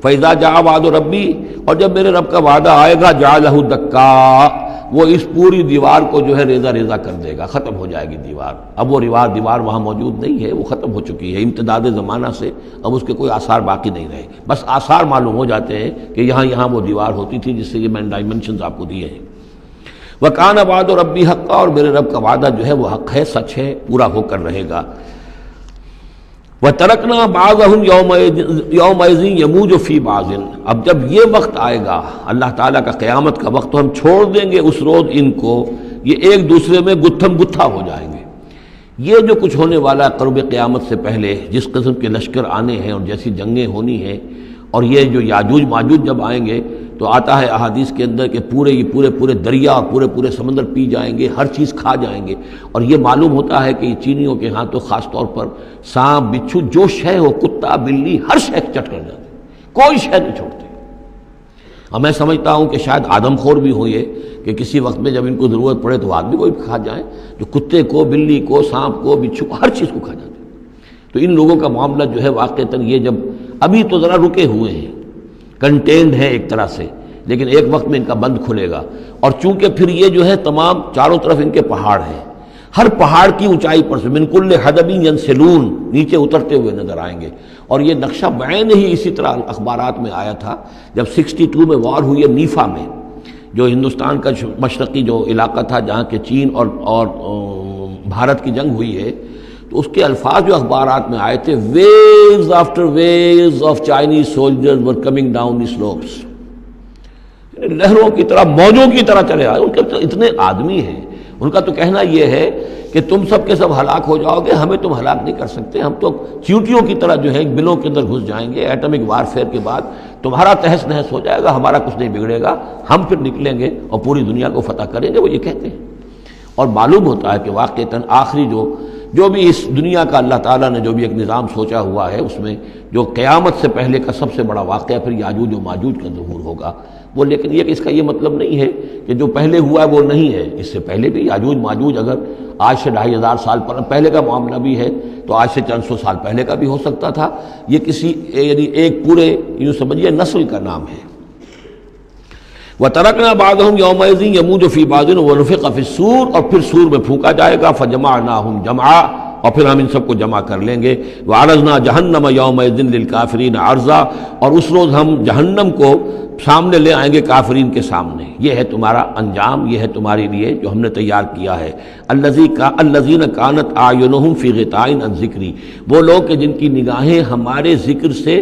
فَإِذَا جَاءَ وَعْدُ رَبِّي، اور جب میرے رب کا وعدہ آئے گا، جَعَلَهُ دَكَّا، وہ اس پوری دیوار کو جو ہے ریزہ ریزہ کر دے گا، ختم ہو جائے گی دیوار۔ اب وہ دیوار وہاں موجود نہیں ہے، وہ ختم ہو چکی ہے امتداد زمانہ سے، اب اس کے کوئی آثار باقی نہیں رہے، بس آثار معلوم ہو جاتے ہیں کہ یہاں وہ دیوار ہوتی تھی، جس سے یہ میں نے ڈائمنشنز آپ کو دیے ہیں۔ وَكَانَ وَعْدُ رَبِّي حَقًّا، اور میرے رب کا وعدہ جو ہے وہ حق ہے، سچ ہے، پورا ہو کر رہے گا۔ وَتَرَكْنَا بَعْضَهُمْ يَوْمَئِذٍ يَمُوجُ فِي بَعْضٍ، اب جب یہ وقت آئے گا اللہ تعالیٰ کا قیامت کا وقت، تو ہم چھوڑ دیں گے اس روز ان کو، یہ ایک دوسرے میں گتھم گتھا ہو جائیں گے۔ یہ جو کچھ ہونے والا ہے قرب قیامت سے پہلے، جس قسم کے لشکر آنے ہیں اور جیسی جنگیں ہونی ہیں، اور یہ جو یاجوج ماجوج جب آئیں گے تو آتا ہے احادیث کے اندر کہ پورے دریا اور پورے سمندر پی جائیں گے، ہر چیز کھا جائیں گے، اور یہ معلوم ہوتا ہے کہ یہ چینیوں کے ہاں تو خاص طور پر سانپ بچھو جو شے ہو، کتا بلی، ہر شے چٹ کر جاتے، کوئی شے نہیں چھوڑتے۔ اور میں سمجھتا ہوں کہ شاید آدم خور بھی ہو یہ کہ کسی وقت میں جب ان کو ضرورت پڑے تو آدمی کو بھی کھا جائیں، جو کتے کو، بلی کو، سانپ کو، بچھو کو، ہر چیز کو کھا جاتے۔ تو ان لوگوں کا معاملہ جو ہے واقعتاً یہ جب ابھی تو ذرا رکے ہوئے ہیں، کنٹینڈ ہے ایک طرح سے، لیکن ایک وقت میں ان کا بند کھلے گا، اور چونکہ پھر یہ جو ہے تمام چاروں طرف ان کے پہاڑ ہیں، ہر پہاڑ کی اونچائی پر سے من کل حدب ینسلون، نیچے اترتے ہوئے نظر آئیں گے۔ اور یہ نقشہ بعین ہی اسی طرح اخبارات میں آیا تھا جب 62 میں وار ہوئی ہے نیفا میں، جو ہندوستان کا مشرقی جو علاقہ تھا جہاں کہ چین اور بھارت کی جنگ ہوئی ہے، تو اس کے الفاظ جو اخبارات میں آئے تھے، waves after waves of Chinese soldiers were coming down the slopes, لہروں کی طرح، موجوں کی طرح چلے آئے۔ ان کے اتنے آدمی ہیں، ان کا تو کہنا یہ ہے کہ تم سب کے سب ہلاک ہو جاؤ گے، ہمیں تم ہلاک نہیں کر سکتے، ہم تو چیونٹیوں کی طرح جو ہے بلوں کے اندر گھس جائیں گے، ایٹمک وارفیئر کے بعد تمہارا تہس نہس ہو جائے گا، ہمارا کچھ نہیں بگڑے گا، ہم پھر نکلیں گے اور پوری دنیا کو فتح کریں گے، وہ یہ کہتے ہیں۔ اور معلوم ہوتا ہے کہ واقعتاً آخری جو بھی اس دنیا کا اللہ تعالیٰ نے جو بھی ایک نظام سوچا ہوا ہے، اس میں جو قیامت سے پہلے کا سب سے بڑا واقعہ پھر یاجوج و ماجوج کا ظہور ہوگا وہ، لیکن یہ کہ اس کا یہ مطلب نہیں ہے کہ جو پہلے ہوا ہے وہ نہیں ہے، اس سے پہلے بھی یاجوج ماجوج اگر آج سے 2500 سال پہلے کا معاملہ بھی ہے تو آج سے چند سو سال پہلے کا بھی ہو سکتا تھا۔ یہ کسی یعنی ایک پورے یوں سمجھیے نسل کا نام ہے۔ وَتَرَكْنَا بَعْضَهُمْ يَوْمَئِذٍ يَمُوجُ فِي بَعْضٍ وَنُفِخَ فِي الصُّورِ، اور پھر سور میں پھونکا جائے گا، فَجَمَعْنَاهُمْ جَمْعًا، اور پھر ہم ان سب کو جمع کر لیں گے۔ وَعَرَضْنَا جَهَنَّمَ يَوْمَئِذٍ لِلْكَافِرِينَ عَرْضًا، اور اس روز ہم جہنم کو سامنے لے آئیں گے کافرین کے سامنے۔ یہ ہے تمہارا انجام، یہ ہے تمہارے لیے جو ہم نے تیار کیا ہے۔ الَّذِينَ كَانَتْ أَعْيُنُهُمْ فِي غِطَاءٍ عَنْ ذِكْرِي، وہ لوگ کہ جن کی نگاہیں ہمارے ذکر سے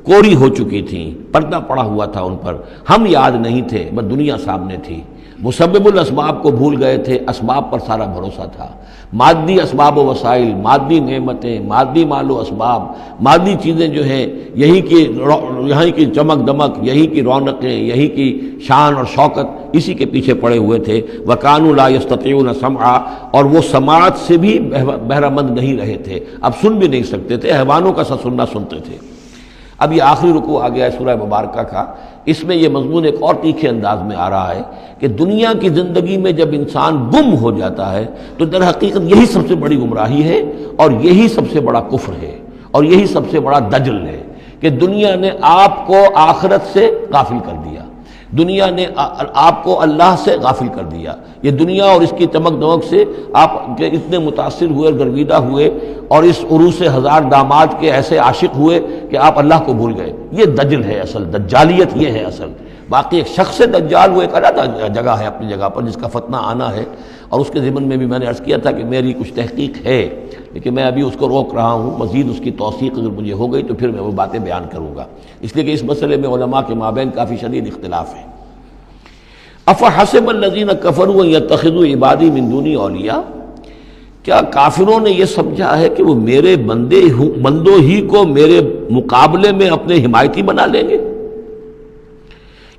کوری ہو چکی تھیں، پردہ پڑا ہوا تھا ان پر، ہم یاد نہیں تھے، بس دنیا سامنے تھی، مسبب الاسباب کو بھول گئے تھے، اسباب پر سارا بھروسہ تھا، مادی اسباب و وسائل، مادی نعمتیں، مادی مال و اسباب، مادی چیزیں جو ہیں، یہیں کی چمک دمک، یہیں کی رونقیں، یہیں کی شان اور شوکت، اسی کے پیچھے پڑے ہوئے تھے۔ وَكَانُوا لَا يَسْتَطِيعُونَ سَمْعًا، اور وہ سماعت سے بھی بہرہ مند نہیں رہے تھے، اب سن بھی نہیں سکتے تھے، حیوانوں کا سا سننا سنتے تھے۔ اب یہ آخری رکوع آ گیا ہے سورہ مبارکہ کا، اس میں یہ مضمون ایک اور تیکھے انداز میں آ رہا ہے کہ دنیا کی زندگی میں جب انسان گم ہو جاتا ہے تو در حقیقت یہی سب سے بڑی گمراہی ہے، اور یہی سب سے بڑا کفر ہے، اور یہی سب سے بڑا دجل ہے کہ دنیا نے آپ کو آخرت سے غافل کر دیا، دنیا نے آپ کو اللہ سے غافل کر دیا۔ یہ دنیا اور اس کی چمک دمک سے آپ اتنے متاثر ہوئے اور گرویدہ ہوئے، اور اس عروس ہزار داماد کے ایسے عاشق ہوئے کہ آپ اللہ کو بھول گئے۔ یہ دجل ہے اصل، دجالیت یہ ہے اصل۔ باقی ایک شخص دجال وہ ایک علیحدہ جگہ ہے اپنی جگہ پر جس کا فتنہ آنا ہے، اور اس کے ضمن میں بھی میں نے عرض کیا تھا کہ میری کچھ تحقیق ہے، لیکن میں ابھی اس کو روک رہا ہوں، مزید اس کی توثیق اگر مجھے ہو گئی تو پھر میں وہ باتیں بیان کروں گا، اس لیے کہ اس مسئلے میں علماء کے مابین کافی شدید اختلاف ہے۔ افحسب الذین کفروا ان یتخذوا عبادی من دونی اولیاء، کیا کافروں نے یہ سمجھا ہے کہ وہ میرے بندوں ہی کو میرے مقابلے میں اپنے حمایتی بنا لیں گے؟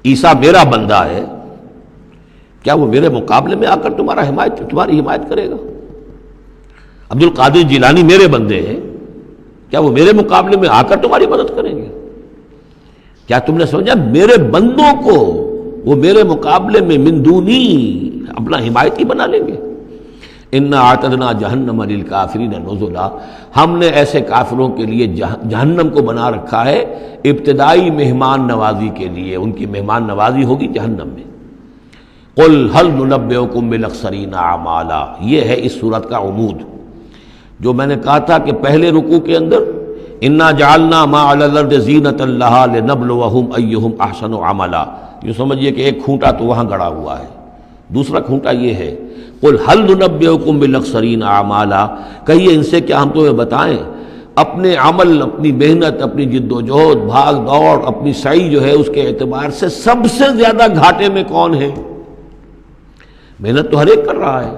عیسیٰ میرا بندہ ہے، کیا وہ میرے مقابلے میں آ کر تمہاری حمایت کرے گا؟ عبد القادر جیلانی میرے بندے ہیں، کیا وہ میرے مقابلے میں آ کر تمہاری مدد کریں گے؟ کیا تم نے سمجھا میرے بندوں کو وہ میرے مقابلے میں من دونی اپنا حمایتی بنا لیں گے؟ انا اعتدنا جہنم للکافرین نزلا، ہم نے ایسے کافروں کے لیے جہنم کو بنا رکھا ہے ابتدائی مہمان نوازی کے لیے، ان کی مہمان نوازی ہوگی جہنم میں۔ قل هل ننبئکم بالاخسرین اعمالا، یہ ہے اس صورت کا عمود۔ جو میں نے کہا تھا کہ پہلے رکوع کے اندر انا جعلنا ما علی الارض زینۃ لہا لنبلوہم ایہم احسن عملا، یہ سمجھیے کہ ایک کھونٹا تو وہاں گڑا ہوا ہے، دوسرا کھونٹا یہ ہے قل هل ننبئکم بالاخسرین اعمالا، کہیے ان سے کیا ہم تمہیں بتائیں اپنے عمل، اپنی محنت، اپنی جد و جہد، بھاگ دوڑ، اپنی سعی جو ہے اس کے اعتبار سے سب سے زیادہ گھاٹے میں کون ہے؟ محنت تو ہر ایک کر رہا ہے،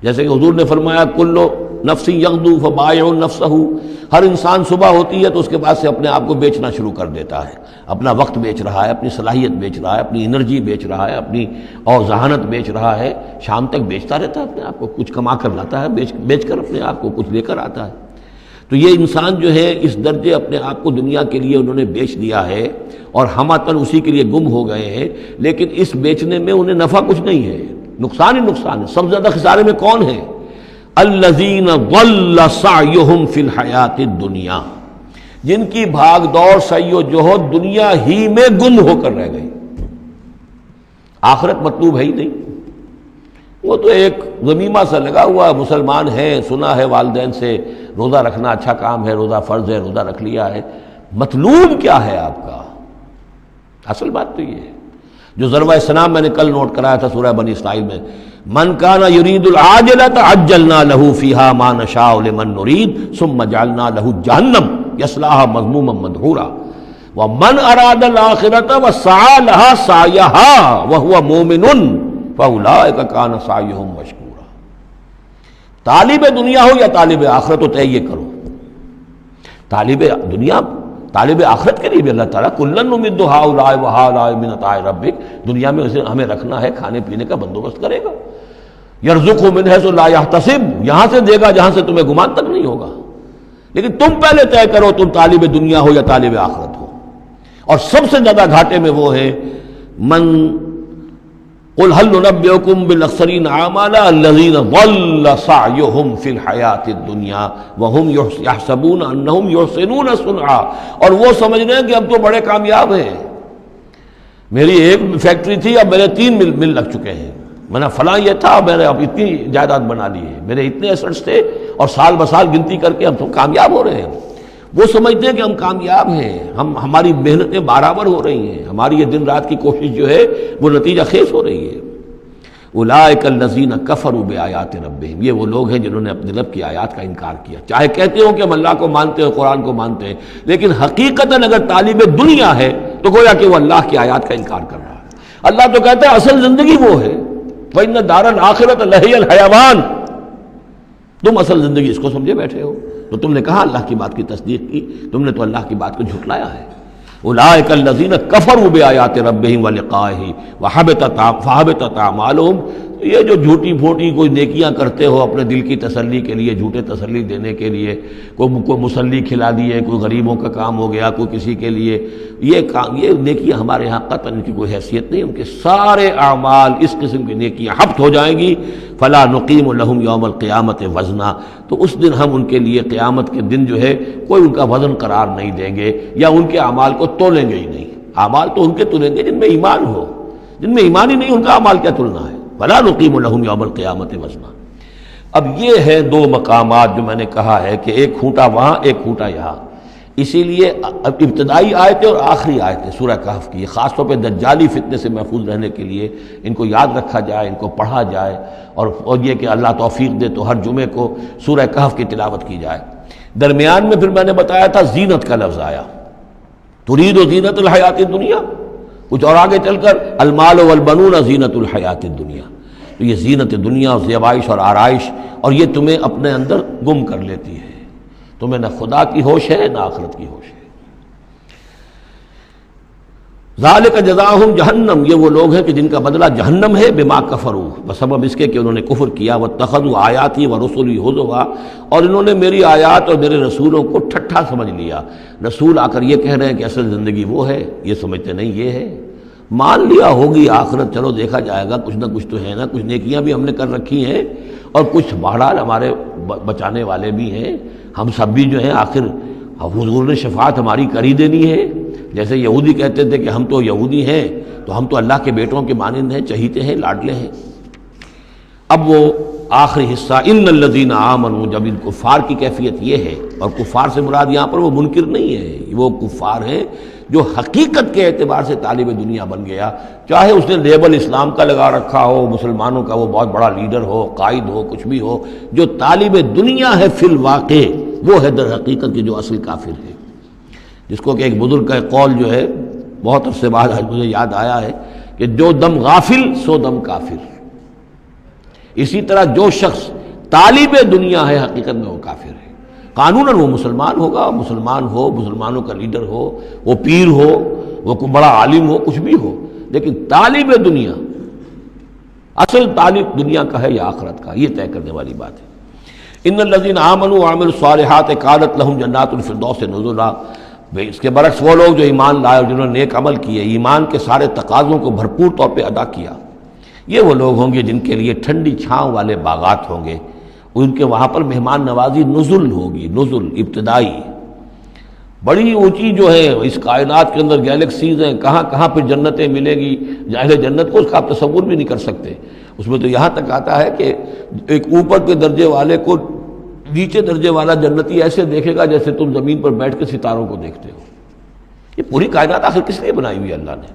جیسے کہ حضور نے فرمایا کلو نفس یغدو فبائع نفسہ، ہر انسان صبح ہوتی ہے تو اس کے بعد سے اپنے آپ کو بیچنا شروع کر دیتا ہے، اپنا وقت بیچ رہا ہے، اپنی صلاحیت بیچ رہا ہے، اپنی انرجی بیچ رہا ہے، اپنی اور ذہانت بیچ رہا ہے، شام تک بیچتا رہتا ہے اپنے آپ کو، کچھ کما کر لاتا ہے، بیچ کر اپنے آپ کو کچھ لے کر آتا ہے۔ تو یہ انسان جو ہے اس درجے اپنے آپ کو دنیا کے لیے انہوں نے بیچ دیا ہے اور ہماتن اسی کے لیے گم ہو گئے ہیں، لیکن اس بیچنے میں انہیں نفع کچھ نہیں ہے، نقصان ہی نقصان ہے۔ سب سے زیادہ خسارے میں کون ہے؟ الذین ضل سعیہم فی الحیات الدنیا، جن کی بھاگ دوڑ سعی و جہد دنیا ہی میں گم ہو کر رہ گئی، آخرت مطلوب ہے ہی نہیں۔ وہ تو ایک ضمیمہ سا لگا ہوا، مسلمان ہے، سنا ہے والدین سے روزہ رکھنا اچھا کام ہے، روزہ فرض ہے، روزہ رکھ لیا ہے، مطلوب کیا ہے آپ کا؟ اصل بات تو یہ ہے جو ضربہ سلام میں نے کل نوٹ کرایا تھا سورہ بنی اسرائیل میں، من کان یرید العاجلۃ عجلنا له فیہا ما نشاء لمن نرید ثم جعلنا له جہنم یصلاها مذموما مدحورا ومن اراد الاخرۃ وسعى لها سعیها وهو مؤمن فاولئک کان سعیهم مشکورا۔ طالب دنیا ہو یا طالب آخرت ہو، طے یہ کرو، طالب دنیا طالب آخرت کے لیے بھی اللہ تعالیٰ کلن نمد ہؤلاء وہؤلاء من عطاء ربک، دنیا میں اسے ہمیں رکھنا ہے، کھانے پینے کا بندوبست کرے گا، یرزقہ من حیث لا یحتسب، یہاں سے دے گا جہاں سے تمہیں گمان تک نہیں ہوگا، لیکن تم پہلے طے کرو تم طالب دنیا ہو یا طالب آخرت ہو۔ اور سب سے زیادہ گھاٹے میں وہ ہے من قل هل ننبئکم بالاخسرین اعمالا الذین ضل سعیہم فی الحیات الدنیا وہم یحسبون انہم یحسنون صنعا، اور وہ سمجھ رہے ہیں کہ اب تو بڑے کامیاب ہیں، میری ایک فیکٹری تھی اب میرے 3 مل لگ چکے ہیں، میں نے فلاں یہ تھا میں نے اب اتنی جائیداد بنا لی ہے، میرے اتنے ایسٹس تھے اور سال بسال گنتی کر کے ہم تو کامیاب ہو رہے ہیں۔ وہ سمجھتے ہیں کہ ہم کامیاب ہیں، ہماری محنتیں برابر ہو رہی ہیں، ہماری یہ دن رات کی کوشش جو ہے وہ نتیجہ خیز ہو رہی ہے۔ اولئک الذین کفروا بآیات ربہم، یہ وہ لوگ ہیں جنہوں نے اپنے رب کی آیات کا انکار کیا، چاہے کہتے ہوں کہ ہم اللہ کو مانتے ہیں، قرآن کو مانتے ہیں، لیکن حقیقتاً اگر طالب دنیا ہے تو گویا کہ وہ اللہ کی آیات کا انکار کر رہا ہے۔ اللہ تو کہتا ہے اصل زندگی وہ ہے، وَإِنَّ دَارَ الْآخِرَةَ لَهِيَ الْحَيَوَانُ، تم اصل زندگی اس کو سمجھے بیٹھے ہو، تو تم نے کہا اللہ کی بات کی تصدیق کی، تم نے تو اللہ کی بات کو جھٹلایا ہے۔ اولئک الذین کفروا بآیات ربہم ولقائہ فحبطت اعمالہم، یہ جو جھوٹی پھوٹی کوئی نیکیاں کرتے ہو اپنے دل کی تسلی کے لیے، جھوٹے تسلی دینے کے لیے، کوئی مسلی کھلا دیے، کوئی غریبوں کا کام ہو گیا، کوئی کسی کے لیے، یہ نیکیاں ہمارے ہاں قطعاً ان کی کوئی حیثیت نہیں، ان کے سارے اعمال اس قسم کی نیکیاں حبط ہو جائیں گی۔ فلا نقیم لہم یوم القیامت وزنا، تو اس دن ہم ان کے لیے قیامت کے دن جو ہے کوئی ان کا وزن قرار نہیں دیں گے، یا ان کے اعمال کو تولیں گے ہی نہیں۔ اعمال تو ان کے تلیں گے جن میں ایمان ہو، جن میں ایمان ہی نہیں ان کا اعمال کیا تلنا ہے۔ فلا نقیم لہم یوم القیامت وزنا۔ اب یہ ہے 2 مقامات جو میں نے کہا ہے کہ ایک کھوٹا وہاں ایک کھوٹا یہاں، اسی لیے ابتدائی آیتیں اور آخری آیتیں سورہ کہف کی خاص طور پہ دجالی فتنے سے محفوظ رہنے کے لیے ان کو یاد رکھا جائے، ان کو پڑھا جائے، اور یہ کہ اللہ توفیق دے تو ہر جمعے کو سورہ کہف کی تلاوت کی جائے۔ درمیان میں پھر میں نے بتایا تھا زینت کا لفظ آیا، ترید و زینت الحیات الدنیا، کچھ اور آگے چل کر المال والبنون زینت الحیات الدنیا، تو یہ زینت دنیا اور زیبائش اور آرائش، اور یہ تمہیں اپنے اندر گم کر لیتی ہے، تمہیں نہ خدا کی ہوش ہے نہ آخرت کی ہوش ہے۔ ذالک جزاؤہم جہنم، یہ وہ لوگ ہیں کہ جن کا بدلہ جہنم ہے، بما کفروا، بسبب اس کے کہ انہوں نے کفر کیا، واتخذوا آیاتی ورسلی ہزوا، اور انہوں نے میری آیات اور میرے رسولوں کو ٹھٹھا سمجھ لیا۔ رسول آ کر یہ کہہ رہے ہیں کہ اصل زندگی وہ ہے، یہ سمجھتے نہیں یہ ہے، مان لیا ہوگی آخرت، چلو دیکھا جائے گا، کچھ نہ کچھ تو ہے نا، کچھ نیکیاں بھی ہم نے کر رکھی ہیں اور کچھ بہرحال ہمارے بچانے والے بھی ہیں، ہم سب بھی جو ہیں آخر حضور نے شفاعت ہماری کر ہی دینی ہے۔ جیسے یہودی کہتے تھے کہ ہم تو یہودی ہیں تو ہم تو اللہ کے بیٹوں کے مانند ہیں، چہیتے ہیں، لاڈلے ہیں۔ اب وہ آخری حصہ ان الذین آمنوا، جب ان کفار کی کیفیت یہ ہے، اور کفار سے مراد یہاں پر وہ منکر نہیں ہے، وہ کفار ہیں جو حقیقت کے اعتبار سے طالب دنیا بن گیا، چاہے اس نے لیبل اسلام کا لگا رکھا ہو، مسلمانوں کا وہ بہت بڑا لیڈر ہو، قائد ہو، کچھ بھی ہو، جو طالب دنیا ہے فی الواقع وہ ہے در حقیقت کے جو اصل کافر ہے، جس کو کہ ایک بزرگ کا قول جو ہے بہت عرصے بعد مجھے یاد آیا ہے کہ جو دم غافل سو دم کافر۔ اسی طرح جو شخص طالب دنیا ہے حقیقت میں وہ کافر ہے۔ قانوناً وہ مسلمان ہوگا، مسلمان ہو، مسلمانوں کا لیڈر ہو، وہ پیر ہو، وہ کوئی بڑا عالم ہو، کچھ بھی ہو، لیکن طالب دنیا، اصل طالب دنیا کا ہے یا آخرت کا، یہ طے کرنے والی بات ہے۔ ان الذین آمنوا وعملوا الصالحات کانت لہم جنات الفردوس نزلا، اس کے برعکس وہ لوگ جو ایمان لائے اور جنہوں نے نیک عمل کیے، ایمان کے سارے تقاضوں کو بھرپور طور پہ ادا کیا، یہ وہ لوگ ہوں گے جن کے لیے ٹھنڈی چھاؤں والے باغات ہوں گے، ان کے وہاں پر مہمان نوازی نزل ہوگی، نزل ابتدائی، بڑی اونچی جو ہے اس کائنات کے اندر گیلیکسیز ہیں، کہاں کہاں پہ جنتیں ملے گی، اہل جنت کو اس کا آپ تصور بھی نہیں کر سکتے۔ اس میں تو یہاں تک آتا ہے کہ ایک اوپر کے درجے والے کو نیچے درجے والا جنتی ایسے دیکھے گا جیسے تم زمین پر بیٹھ کے ستاروں کو دیکھتے ہو۔ یہ پوری کائنات آخر کس لیے بنائی ہوئی اللہ نے؟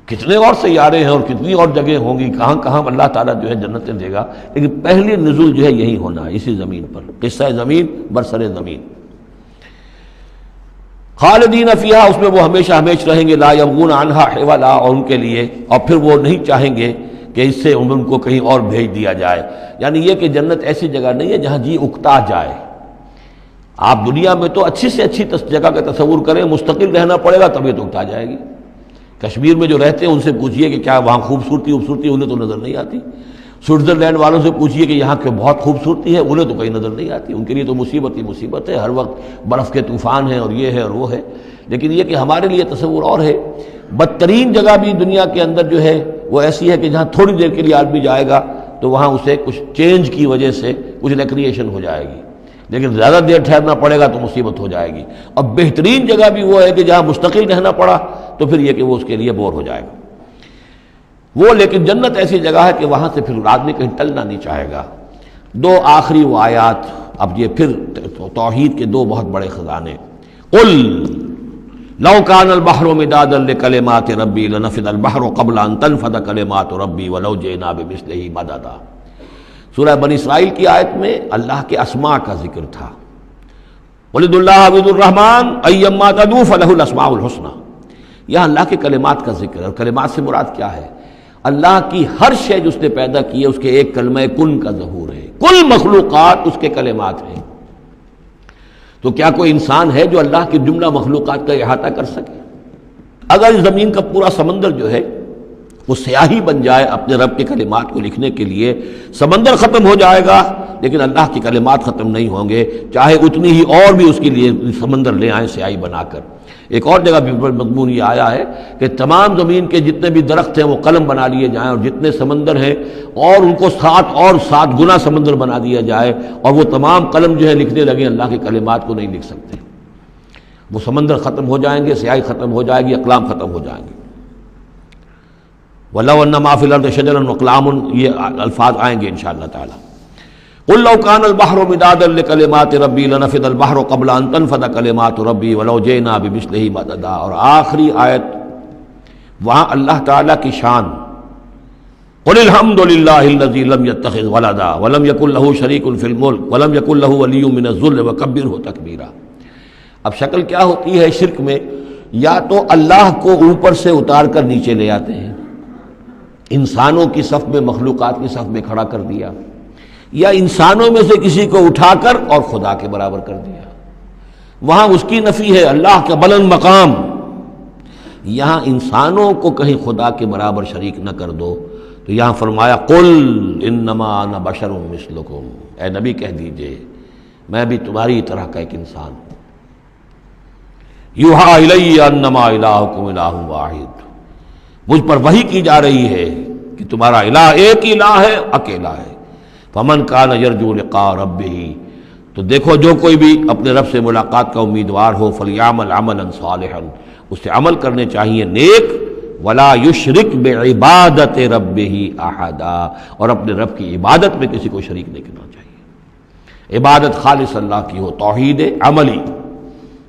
کتنے اور سیارے ہیں اور کتنی اور جگہیں ہوں گی، کہاں کہاں اللہ تعالیٰ جو ہے جنتیں دے گا، لیکن پہلی نزول جو ہے یہی ہونا ہے، اسی زمین پر، قصہ زمین برسر زمین۔ خالدین فیہا، اس میں وہ ہمیشہ ہمیشہ رہیں گے، لا یبغون عنہا حولا، اور ان کے لیے اور پھر وہ نہیں چاہیں گے کہ اس سے ان کو کہیں اور بھیج دیا جائے، یعنی یہ کہ جنت ایسی جگہ نہیں ہے جہاں جی اکتا جائے۔ آپ دنیا میں تو اچھی سے اچھی جگہ کا تصور کریں، مستقل رہنا پڑے گا طبیعت اکتا جائے گی۔ کشمیر میں جو رہتے ہیں ان سے پوچھئے کہ کیا وہاں خوبصورتی انہیں تو نظر نہیں آتی، سوئٹزرلینڈ والوں سے پوچھئے کہ یہاں کی بہت خوبصورتی ہے، انہیں تو کہیں نظر نہیں آتی، ان کے لیے تو مصیبت ہی مصیبت ہے، ہر وقت برف کے طوفان ہیں اور یہ ہے اور وہ ہے۔ لیکن یہ کہ ہمارے لیے تصور اور ہے۔ بدترین جگہ بھی دنیا کے اندر جو ہے وہ ایسی ہے کہ جہاں تھوڑی دیر کے لیے آدمی جائے گا تو وہاں اسے کچھ چینج کی وجہ سے کچھ ریکریشن ہو جائے گی، لیکن زیادہ دیر ٹھہرنا پڑے گا تو مصیبت ہو جائے گی۔ اور بہترین جگہ بھی وہ ہے کہ جہاں مستقل رہنا پڑا تو پھر یہ کہ وہ اس کے لیے بور ہو جائے گا وہ، لیکن جنت ایسی جگہ ہے کہ وہاں سے پھر آدمی کہیں ٹلنا نہیں چاہے گا۔ دو آخری وہ آیات، اب یہ پھر توحید کے دو بہت بڑے خزانے۔ قل لو کان البحر مدادا لکلمات ربی لنفد البحر قبل ان تنفد کلمات ربی ولو جئنا بمثلہ مددا۔ سورہ بنی اسرائیل کی آیت میں اللہ کے اسماء کا ذکر تھا، ولد اللہ عبد الرحمن ایما تدعو فلہ الاسماء الحسنی۔ یہاں اللہ کے کلمات کا ذکر ہے، اور کلمات سے مراد کیا ہے؟ اللہ کی ہر شے جو اس نے پیدا کی ہے اس کے ایک کلمہ کن کا ظہور ہے، کل مخلوقات اس کے کلمات ہیں۔ تو کیا کوئی انسان ہے جو اللہ کی جملہ مخلوقات کا احاطہ کر سکے؟ اگر اس زمین کا پورا سمندر جو ہے وہ سیاہی بن جائے اپنے رب کے کلمات کو لکھنے کے لیے، سمندر ختم ہو جائے گا لیکن اللہ کے کلمات ختم نہیں ہوں گے، چاہے اتنی ہی اور بھی اس کے لیے سمندر لے آئیں سیاہی بنا کر۔ ایک اور جگہ بھی مضمون یہ آیا ہے کہ تمام زمین کے جتنے بھی درخت ہیں وہ قلم بنا لیے جائیں، اور جتنے سمندر ہیں اور ان کو 7 گنا سمندر بنا دیا جائے، اور وہ تمام قلم جو ہے لکھنے لگے اللہ کے کلمات کو نہیں لکھ سکتے۔ وہ سمندر ختم ہو جائیں گے، سیاہی ختم ہو جائے گی، اقلام ختم ہو جائیں گے۔ وَلَوْ أَنَّ مَا فِي الْأَرْضِ شَجَرٌ وَأَقْلَامٌ، یہ الفاظ آئیں گے انشاءاللہ تعالی۔ قُل لَوْ كَانَ الْبَحْرُ مِدَادًا لِكَلِمَاتِ رَبِّي لَنَفِدَ الْبَحْرُ قَبْلَ أَن تَنفَدَ كَلِمَاتُ رَبِّي وَلَوْ جِئْنَا بِمِثْلِهِ مَدَدًا۔ اور آخری آیت وہاں اللہ تعالیٰ کی شان، قُلِ الْحَمْدُ لِلَّهِ الَّذِي لَمْ يَتَّخِذْ وَلَدًا وَلَمْ يَكُن لَّهُ شَرِيكٌ فِي الْمُلْكِ وَلَمْ يَكُن لَّهُ وَلِيٌّ مِّنَ الذُّلِّ وَكَبِّرْهُ تَكْبِيرًا۔ اب شکل کیا ہوتی ہے شرک میں؟ یا تو اللہ کو اوپر سے اتار کر نیچے لے آتے ہیں، انسانوں کی صف میں، مخلوقات کی صف میں کھڑا کر دیا، یا انسانوں میں سے کسی کو اٹھا کر اور خدا کے برابر کر دیا۔ وہاں اس کی نفی ہے، اللہ کا بلند مقام، یہاں انسانوں کو کہیں خدا کے برابر شریک نہ کر دو، تو یہاں فرمایا قل انما انا بشر مثلکم، اے نبی کہہ دیجئے میں بھی تمہاری طرح کا ایک انسان ہوں، یوحیٰ الی انما الہکم الہ واحد، مجھ پر وحی کی جا رہی ہے کہ تمہارا الہ ایک ہی الہ ہے، اکیلا ہے، فمن کان یرجو لقاء ربہ، تو دیکھو جو کوئی بھی اپنے رب سے ملاقات کا امیدوار ہو، فلیعمل عملا صالحا، اسے عمل کرنے چاہیے نیک، ولا یشرک بعبادت ربہ احدا، اور اپنے رب کی عبادت میں کسی کو شریک نہیں کرنا چاہیے، عبادت خالص اللہ کی ہو، توحید عملی،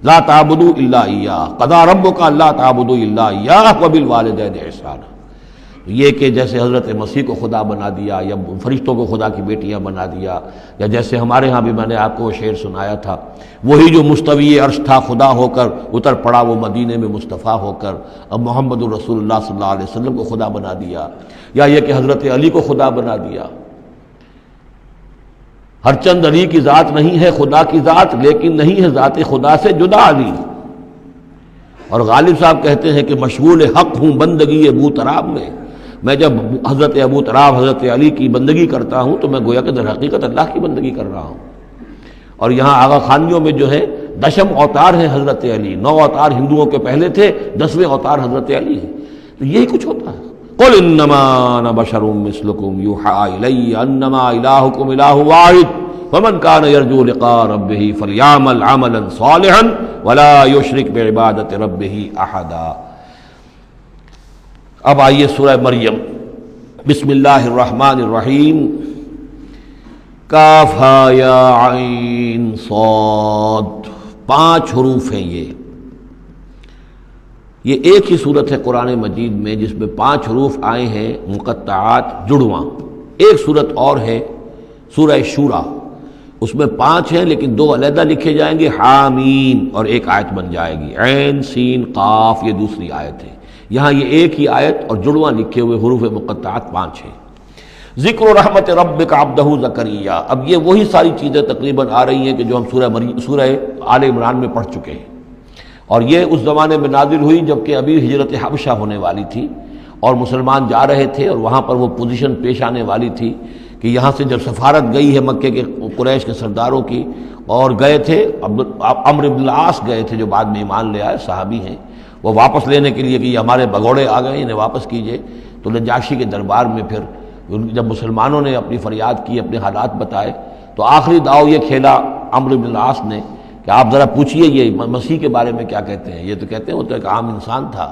لا تعبدوا الا ایاہ، قضى ربک الا تعبدوا الا ایاہ وبالوالدین احسانا، یہ کہ جیسے حضرت مسیح کو خدا بنا دیا یا فرشتوں کو خدا کی بیٹیاں بنا دیا، یا جیسے ہمارے ہاں بھی میں نے آپ کو وہ شعر سنایا تھا، وہی جو مستوی عرش تھا خدا ہو کر اتر پڑا وہ مدینے میں مصطفیٰ ہو کر، اب محمد الرسول اللہ صلی اللہ علیہ وسلم کو خدا بنا دیا، یا یہ کہ حضرت علی کو خدا بنا دیا۔ ہر چند علی کی ذات نہیں ہے خدا کی ذات، لیکن نہیں ہے ذات خدا سے جدا علی۔ اور غالب صاحب کہتے ہیں کہ مشغول حق ہوں بندگی ابو تراب میں جب حضرت ابو تراب حضرت علی کی بندگی کرتا ہوں تو میں گویا کہ در حقیقت اللہ کی بندگی کر رہا ہوں۔ اور یہاں آغا خانیوں میں جو ہے 10 اوتار ہیں حضرت علی، 9 اوتار ہندوؤں کے پہلے تھے، 10ویں اوتار حضرت علی ہیں، تو یہی کچھ ہوتا ہے۔ قل انما انا بشر مثلکم یوحیٰ الی انما الہکم الہ واحد فمن کان یرجو لقاء ربہ فلیعمل عملا صالحا ولا یشرک بعبادت ربہ احدا۔ اب آئیے سورہ مریم، بسم اللہ الرحمن الرحیم، کاف ہا یا عین صاد، 5 حروف ہیں یہ ایک ہی صورت ہے قرآن مجید میں جس میں 5 حروف آئے ہیں مقطعات جڑواں۔ ایک صورت اور ہے سورہ شورا، اس میں 5 ہیں لیکن 2 علیحدہ لکھے جائیں گے، حامیم، اور ایک آیت بن جائے گی، عین سین قاف، یہ دوسری آیت ہے۔ یہاں یہ ایک ہی آیت اور جڑواں لکھے ہوئے حروف مقطعات 5 ہیں۔ ذکر رحمت ربک عبدہ زکریا، اب یہ وہی ساری چیزیں تقریباً آ رہی ہیں کہ جو ہم سورہ آل عمران میں پڑھ چکے ہیں، اور یہ اس زمانے میں نازل ہوئی جبکہ ابھی ہجرت حبشہ ہونے والی تھی اور مسلمان جا رہے تھے، اور وہاں پر وہ پوزیشن پیش آنے والی تھی کہ یہاں سے جب سفارت گئی ہے مکے کے قریش کے سرداروں کی، اور گئے تھے عمرو بن العاص گئے تھے جو بعد میں ایمان لے آئے، صحابی ہیں، وہ واپس لینے کے لیے کہ یہ ہمارے بگوڑے آ گئے انہیں واپس کیجئے، تو نجاشی کے دربار میں پھر جب مسلمانوں نے اپنی فریاد کی، اپنے حالات بتائے، تو آخری داؤ یہ کھیلا عمرو بن العاص نے کہ آپ ذرا پوچھئے یہ مسیح کے بارے میں کیا کہتے ہیں، یہ تو کہتے ہیں وہ تو ایک عام انسان تھا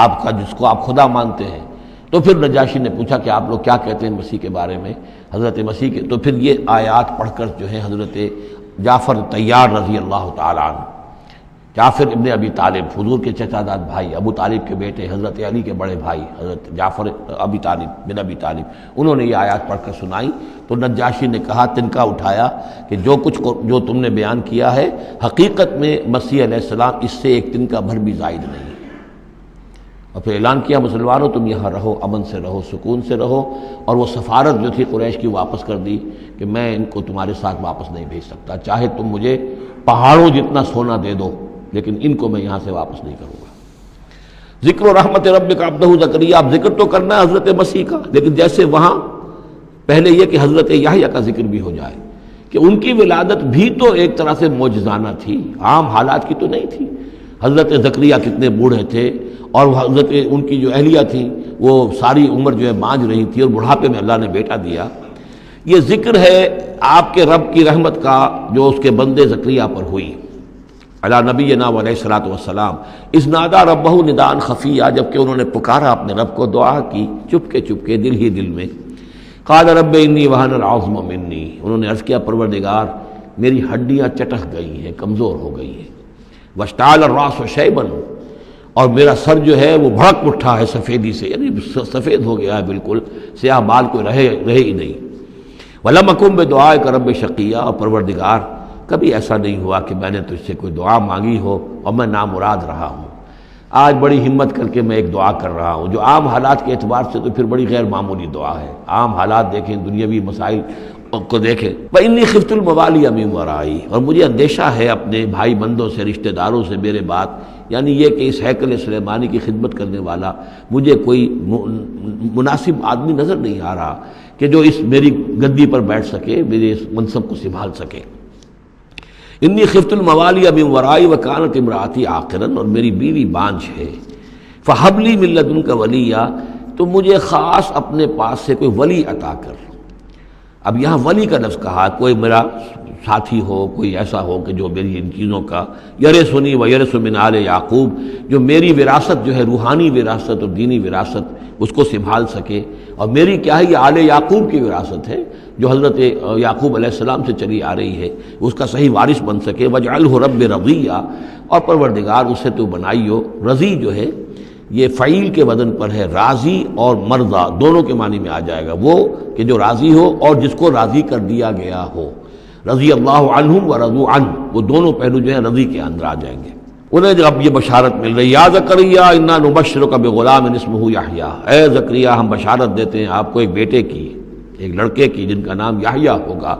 آپ کا جس کو آپ خدا مانتے ہیں۔ تو پھر نجاشی نے پوچھا کہ آپ لوگ کیا کہتے ہیں مسیح کے بارے میں، حضرت مسیح کے، تو پھر یہ آیات پڑھ کر جو ہے حضرت جعفر طیار رضی اللہ تعالیٰ عنہ، جعفر ابن ابی طالب، حضور کے چچا داد بھائی، ابو طالب کے بیٹے، حضرت علی کے بڑے بھائی حضرت جعفر ابی طالب بن ابی طالب، انہوں نے یہ آیات پڑھ کر سنائی، تو نجاشی نے کہا، تنکا اٹھایا کہ جو تم نے بیان کیا ہے حقیقت میں مسیح علیہ السلام اس سے ایک تنکا بھر بھی زائد نہیں ہے، اور پھر اعلان کیا مسلمانوں تم یہاں رہو، امن سے رہو، سکون سے رہو، اور وہ سفارت جو تھی قریش کی واپس کر دی کہ میں ان کو تمہارے ساتھ واپس نہیں بھیج سکتا، چاہے تم مجھے پہاڑوں جتنا سونا دے دو لیکن ان کو میں یہاں سے واپس نہیں کروں گا۔ ذکر و رحمت ربک عبدہ زکریا، اب ذکر تو کرنا ہے حضرت مسیح کا، لیکن جیسے وہاں پہلے یہ کہ حضرت یحییٰ کا ذکر بھی ہو جائے کہ ان کی ولادت بھی تو ایک طرح سے معجزانہ تھی، عام حالات کی تو نہیں تھی۔ حضرت زکریا کتنے بوڑھے تھے، اور حضرت ان کی جو اہلیہ تھی وہ ساری عمر جو ہے مانج رہی تھی، اور بڑھاپے میں اللہ نے بیٹا دیا۔ یہ ذکر ہے آپ کے رب کی رحمت کا جو اس کے بندے زکریا پر ہوئی، علی نبینا علیہ الصلوۃ والسلام، اذ نادى ربہ نداء خفیا، جبکہ انہوں نے پکارا اپنے رب کو، دعا کی چپکے چپکے دل ہی دل میں، قال رب انی وہن العظم منی، انہوں نے عرض کیا پروردگار میری ہڈیاں چٹک گئی ہیں، کمزور ہو گئی ہیں، واشتعل الراس شیبا، اور میرا سر جو ہے وہ بھڑک اٹھا ہے سفیدی سے، یعنی سفید ہو گیا ہے بالکل، سیاہ بال کوئی رہے ہی نہیں، ولم اکن بدعائک رب شقیا، اور پروردگار کبھی ایسا نہیں ہوا کہ میں نے تجھ سے کوئی دعا مانگی ہو اور میں نامراد رہا ہوں۔ آج بڑی ہمت کر کے میں ایک دعا کر رہا ہوں جو عام حالات کے اعتبار سے تو پھر بڑی غیر معمولی دعا ہے، عام حالات دیکھیں، دنیاوی مسائل کو دیکھیں، وَإِنِّي خِفْتُ الْمَوَالِيَ مِن وَرَائِي، اور مجھے اندیشہ ہے اپنے بھائی بندوں سے، رشتہ داروں سے میرے بعد یعنی یہ کہ اس ہیکل سلیمانی کی خدمت کرنے والا مجھے کوئی مناسب آدمی نظر نہیں آ رہا کہ جو اس میری گدی پر بیٹھ سکے، میرے اس منصب کو سنبھال سکے۔ انی خفت الموالی من ورائی وکانت امراتی عاقرا، اور میری بیوی بانجھ ہے، فہب لی من لدنک ولیہ، تو مجھے خاص اپنے پاس سے کوئی ولی عطا کر۔ اب یہاں ولی کا لفظ کہا، کوئی میرا ساتھی ہو، کوئی ایسا ہو کہ جو میری ان چیزوں کا یرثنی و یرث من آل یعقوب، جو میری وراثت جو ہے روحانی وراثت اور دینی وراثت اس کو سنبھال سکے، اور میری کیا ہے، یہ آل یعقوب کی وراثت ہے جو حضرت یعقوب علیہ السلام سے چلی آ رہی ہے، اس کا صحیح وارث بن سکے۔ وجعلہ رب رضیہ، اور پروردگار اسے تو بنائیو۔ رضی جو ہے یہ فعیل کے وزن پر ہے، راضی اور مرضی دونوں کے معنی میں آ جائے گا، وہ کہ جو راضی ہو اور جس کو راضی کر دیا گیا ہو۔ رضی اللہ عنہم ورضوا عنہ، وہ دونوں پہلو جو ہیں رضی کے اندر آ جائیں گے۔ انہیں جب اب یہ بشارت مل رہی، یا زکریا انا نبشرک بغلام اسمہ یحییٰ، اے زکریا ہم بشارت دیتے ہیں آپ کو ایک بیٹے کی، ایک لڑکے کی جن کا نام یحییٰ ہوگا۔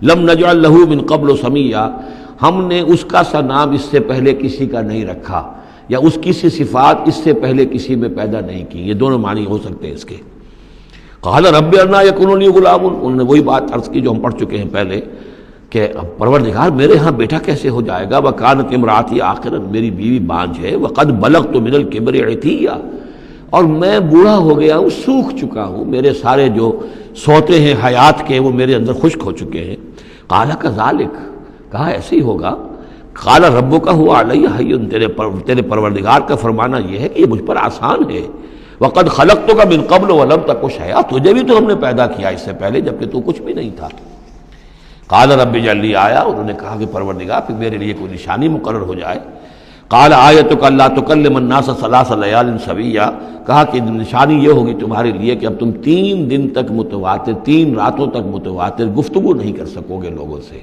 لم نجعل لہ من قبل سمیہ، ہم نے اس کا سا نام اس سے پہلے کسی کا نہیں رکھا، یا اس کی سی صفات اس سے پہلے کسی میں پیدا نہیں کی۔ یہ دونوں معنی ہو سکتے ہیں اس کے۔ قال رب انا یکون لی غلام، انہوں نے وہی بات عرض کی جو ہم پڑھ چکے ہیں پہلے کہ پروردگار میرے ہاں بیٹا کیسے ہو جائے گا، وکانت امراتی عاقرا، میری بیوی بانجھ ہے، وقد بلغت من الکبر عتیہ، اور میں بوڑھا ہو گیا ہوں، سوکھ چکا ہوں، میرے سارے جو سوتے ہیں حیات کے وہ میرے اندر خشک ہو چکے ہیں۔ قال کذالک، کہا ایسے ہی ہوگا۔ قال ربک هو علی ہین، تیرے پروردگار کا فرمانا یہ ہے کہ یہ مجھ پر آسان ہے۔ وقد خلقتک من قبل ولم تک شیئا، تجھے بھی تو ہم نے پیدا کیا اس سے پہلے جبکہ تو کچھ بھی نہیں تھا۔ قال رب اجعل لی آیا، انہوں نے کہا کہ پروردگار پھر میرے لیے کوئی نشانی مقرر ہو جائے۔ قال آیتک الا تکلم الناس ثلاث لیال سویا، کہا کہ نشانی یہ ہوگی تمہارے لیے کہ اب تم 3 دن تک متواتر، 3 راتوں تک متواتر گفتگو نہیں کر سکو گے لوگوں سے۔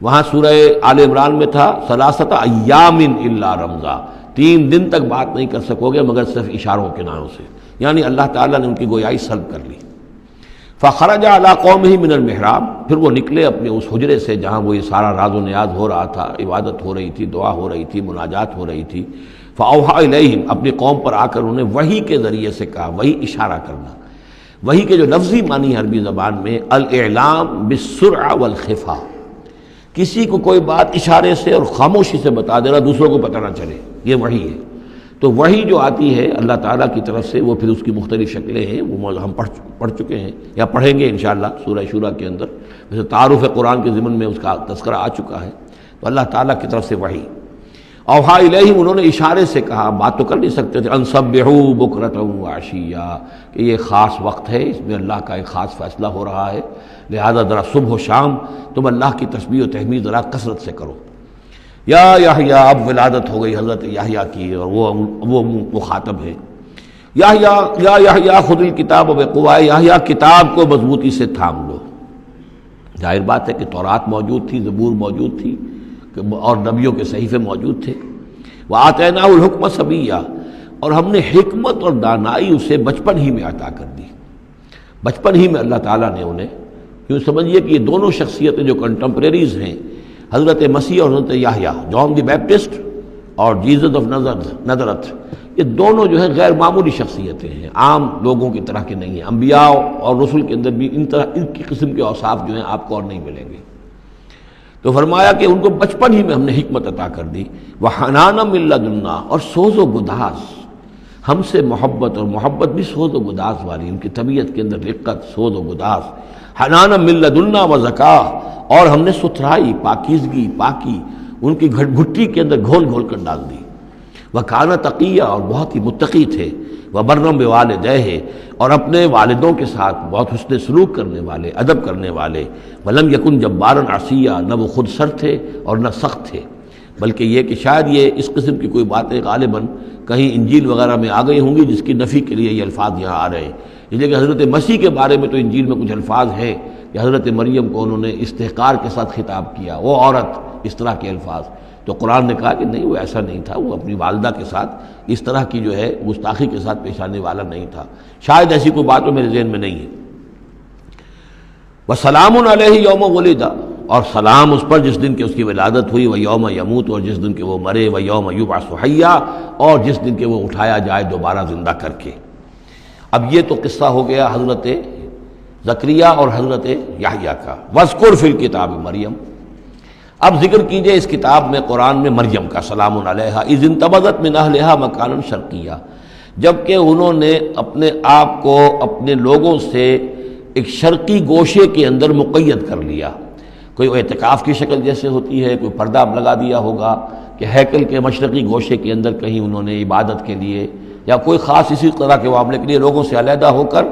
وہاں سورہ آل عمران میں تھا ثلاثۃ ایام الا رمزا، 3 دن تک بات نہیں کر سکو گے مگر صرف اشاروں کے ناموں سے، یعنی اللہ تعالیٰ نے ان کی گویائی سلب کر لی۔ فخرج علی قومہ من المحراب، پھر وہ نکلے اپنے اس حجرے سے جہاں وہ یہ سارا راز و نیاز ہو رہا تھا، عبادت ہو رہی تھی، دعا ہو رہی تھی، مناجات ہو رہی تھی۔ فاوحی الیہم، اپنی قوم پر آ کر انہوں نے وحی کے ذریعے سے کہا، وحی اشارہ کرنا، وحی کے جو لفظی معنی ہے عربی زبان میں الاعلام بالسرعہ والخفا، کسی کو کوئی بات اشارے سے اور خاموشی سے بتا دینا، دوسروں کو پتہ نہ چلے، یہ وحی ہے۔ تو وحی جو آتی ہے اللہ تعالیٰ کی طرف سے، وہ پھر اس کی مختلف شکلیں ہیں، وہ ہم پڑھ چکے ہیں یا پڑھیں گے انشاءاللہ سورہ شورى کے اندر، ویسے تعارف قرآن کے ضمن میں اس کا تذکرہ آ چکا ہے۔ تو اللہ تعالیٰ کی طرف سے وحی، اوحا الیہم، انہوں نے اشارے سے کہا، بات تو کر نہیں سکتے تھے، ان سبحوا بکرۃ وعشیا، کہ یہ خاص وقت ہے، اس میں اللہ کا ایک خاص فیصلہ ہو رہا ہے، لہذا ذرا صبح و شام تم اللہ کی تسبیح و تحمید ذرا کثرت سے کرو۔ یا یحییٰ، اب ولادت ہو گئی حضرت یحییٰ کی، اور وہ مخاطب ہے۔ یا یحییٰ خذ الکتاب بقوہ، یحییٰ کتاب کو مضبوطی سے تھام لو۔ ظاہر بات ہے کہ تورات موجود تھی، زبور موجود تھی، اور نبیوں کے صحیفے موجود تھے۔ وآتیناہ الحکم صبیہ، اور ہم نے حکمت اور دانائی اسے بچپن ہی میں عطا کر دی، بچپن ہی میں اللہ تعالیٰ نے انہیں، کیوں سمجھیے کہ یہ دونوں شخصیتیں جو کنٹمپریریز ہیں، حضرت مسیح اور حضرت یحییٰ، جان دی بیپٹسٹ اور جیزس آف نزرت، یہ دونوں جو ہیں غیر معمولی شخصیتیں ہیں، عام لوگوں کی طرح کے نہیں ہیں۔ انبیاء اور رسل کے اندر بھی ان کی قسم کے اوصاف جو ہیں آپ کو اور نہیں ملیں گے۔ تو فرمایا کہ ان کو بچپن ہی میں ہم نے حکمت عطا کر دی، وحنانا من لدنا، اور سوز و گداز، ہم سے محبت، اور محبت بھی سوز و گداز والی، ان کی طبیعت کے اندر رقت، سوز و گداز، حنانا من لدنا وزکاہ، اور ہم نے ستھرائی، پاکیزگی، پاکی ان کی گھٹی کے اندر گھول گھول کر ڈال دی۔ وکانا تقیہ، اور بہت ہی متقی تھے، وبرم بوالدیہ، اور اپنے والدوں کے ساتھ بہت حسن سلوک کرنے والے، ادب کرنے والے، ولم یکن جبارا عصیا، نہ وہ خود سر تھے اور نہ سخت تھے، بلکہ یہ کہ شاید یہ اس قسم کی کوئی باتیں غالباً کہیں انجیل وغیرہ میں آ گئی ہوں گی جس کی نفی کے لیے یہ الفاظ یہاں آ رہے ہیں، اس لیے کہ حضرت مسیح کے بارے میں تو انجیل میں کچھ الفاظ ہیں کہ حضرت مریم کو انہوں نے استحقار کے ساتھ خطاب کیا، وہ عورت، اس طرح کے الفاظ، تو قرآن نے کہا کہ نہیں، وہ ایسا نہیں تھا، وہ اپنی والدہ کے ساتھ اس طرح کی جو ہے گستاخی کے ساتھ پیش آنے والا نہیں تھا، شاید ایسی کوئی بات تو میرے ذہن میں نہیں ہے۔ وسلام علیہ یوم ولد، اور سلام اس پر جس دن کہ اس کی ولادت ہوئی، و یوم یموت، اور جس دن کہ وہ مرے، و یوم یبعث حیا، اور جس دن کہ وہ اٹھایا جائے دوبارہ زندہ کر کے۔ اب یہ تو قصہ ہو گیا حضرت زکریا اور حضرت یحییٰ کا۔ وَاذْكُرْ فِي الْكِتَابِ مریم، اب ذکر کیجئے اس کتاب میں، قرآن میں، مریم کا، سلام علیہا، اذ انتبذت من اہلہا مکانا شرقیہ، جبکہ انہوں نے اپنے آپ کو اپنے لوگوں سے ایک شرقی گوشے کے اندر مقید کر لیا۔ کوئی اعتکاف کی شکل جیسے ہوتی ہے، کوئی پردہ لگا دیا ہوگا کہ ہیکل کے مشرقی گوشے کے اندر کہیں انہوں نے عبادت کے لیے یا کوئی خاص اسی طرح کے معاملے کے لیے لوگوں سے علیحدہ ہو کر،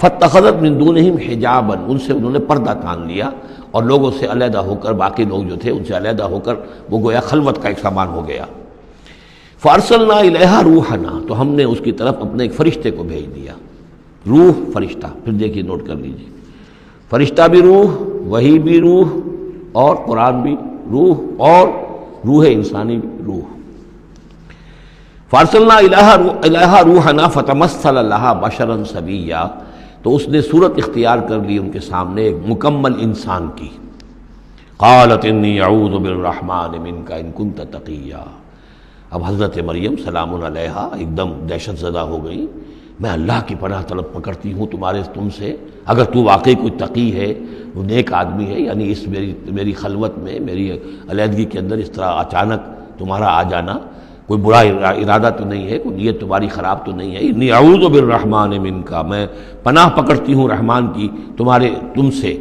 فاتخذت من دونہم حجابا، ان سے انہوں نے پردہ تان لیا اور لوگوں سے علیحدہ ہو کر، باقی لوگ جو تھے ان سے علیحدہ ہو کر وہ گویا خلوت کا ایک سامان ہو گیا۔ فارسلنا الیہا روحنا، تو ہم نے اس کی طرف اپنے ایک فرشتے کو بھیج دیا۔ روح، فرشتہ، پھر دیکھیے نوٹ کر لیجیے، فرشتہ بھی روح، وحی بھی روح، اور قرآن بھی روح، اور روح انسانی بھی روح۔ فارسلنا الیہا روحنا فتمثل لہا بشرا سویا، تو اس نے صورت اختیار کر لی ان کے سامنے ایک مکمل انسان کی۔ قالت انی اعوذ بالرحمن منک ان کنت تقیا، اب حضرت مریم سلام علیہا ایک دم دہشت زدہ ہو گئی، میں اللہ کی پناہ طلب پکڑتی ہوں تم سے، اگر تو واقعی کوئی تقی ہے، وہ نیک آدمی ہے، یعنی اس میری خلوت میں، میری علیحدگی کے اندر اس طرح اچانک تمہارا آ جانا کوئی برا ارادہ تو نہیں ہے، کوئی نیت تمہاری خراب تو نہیں ہے۔ انی اعوذ بالرحمن منک، میں پناہ پکڑتی ہوں رحمان کی تم سے،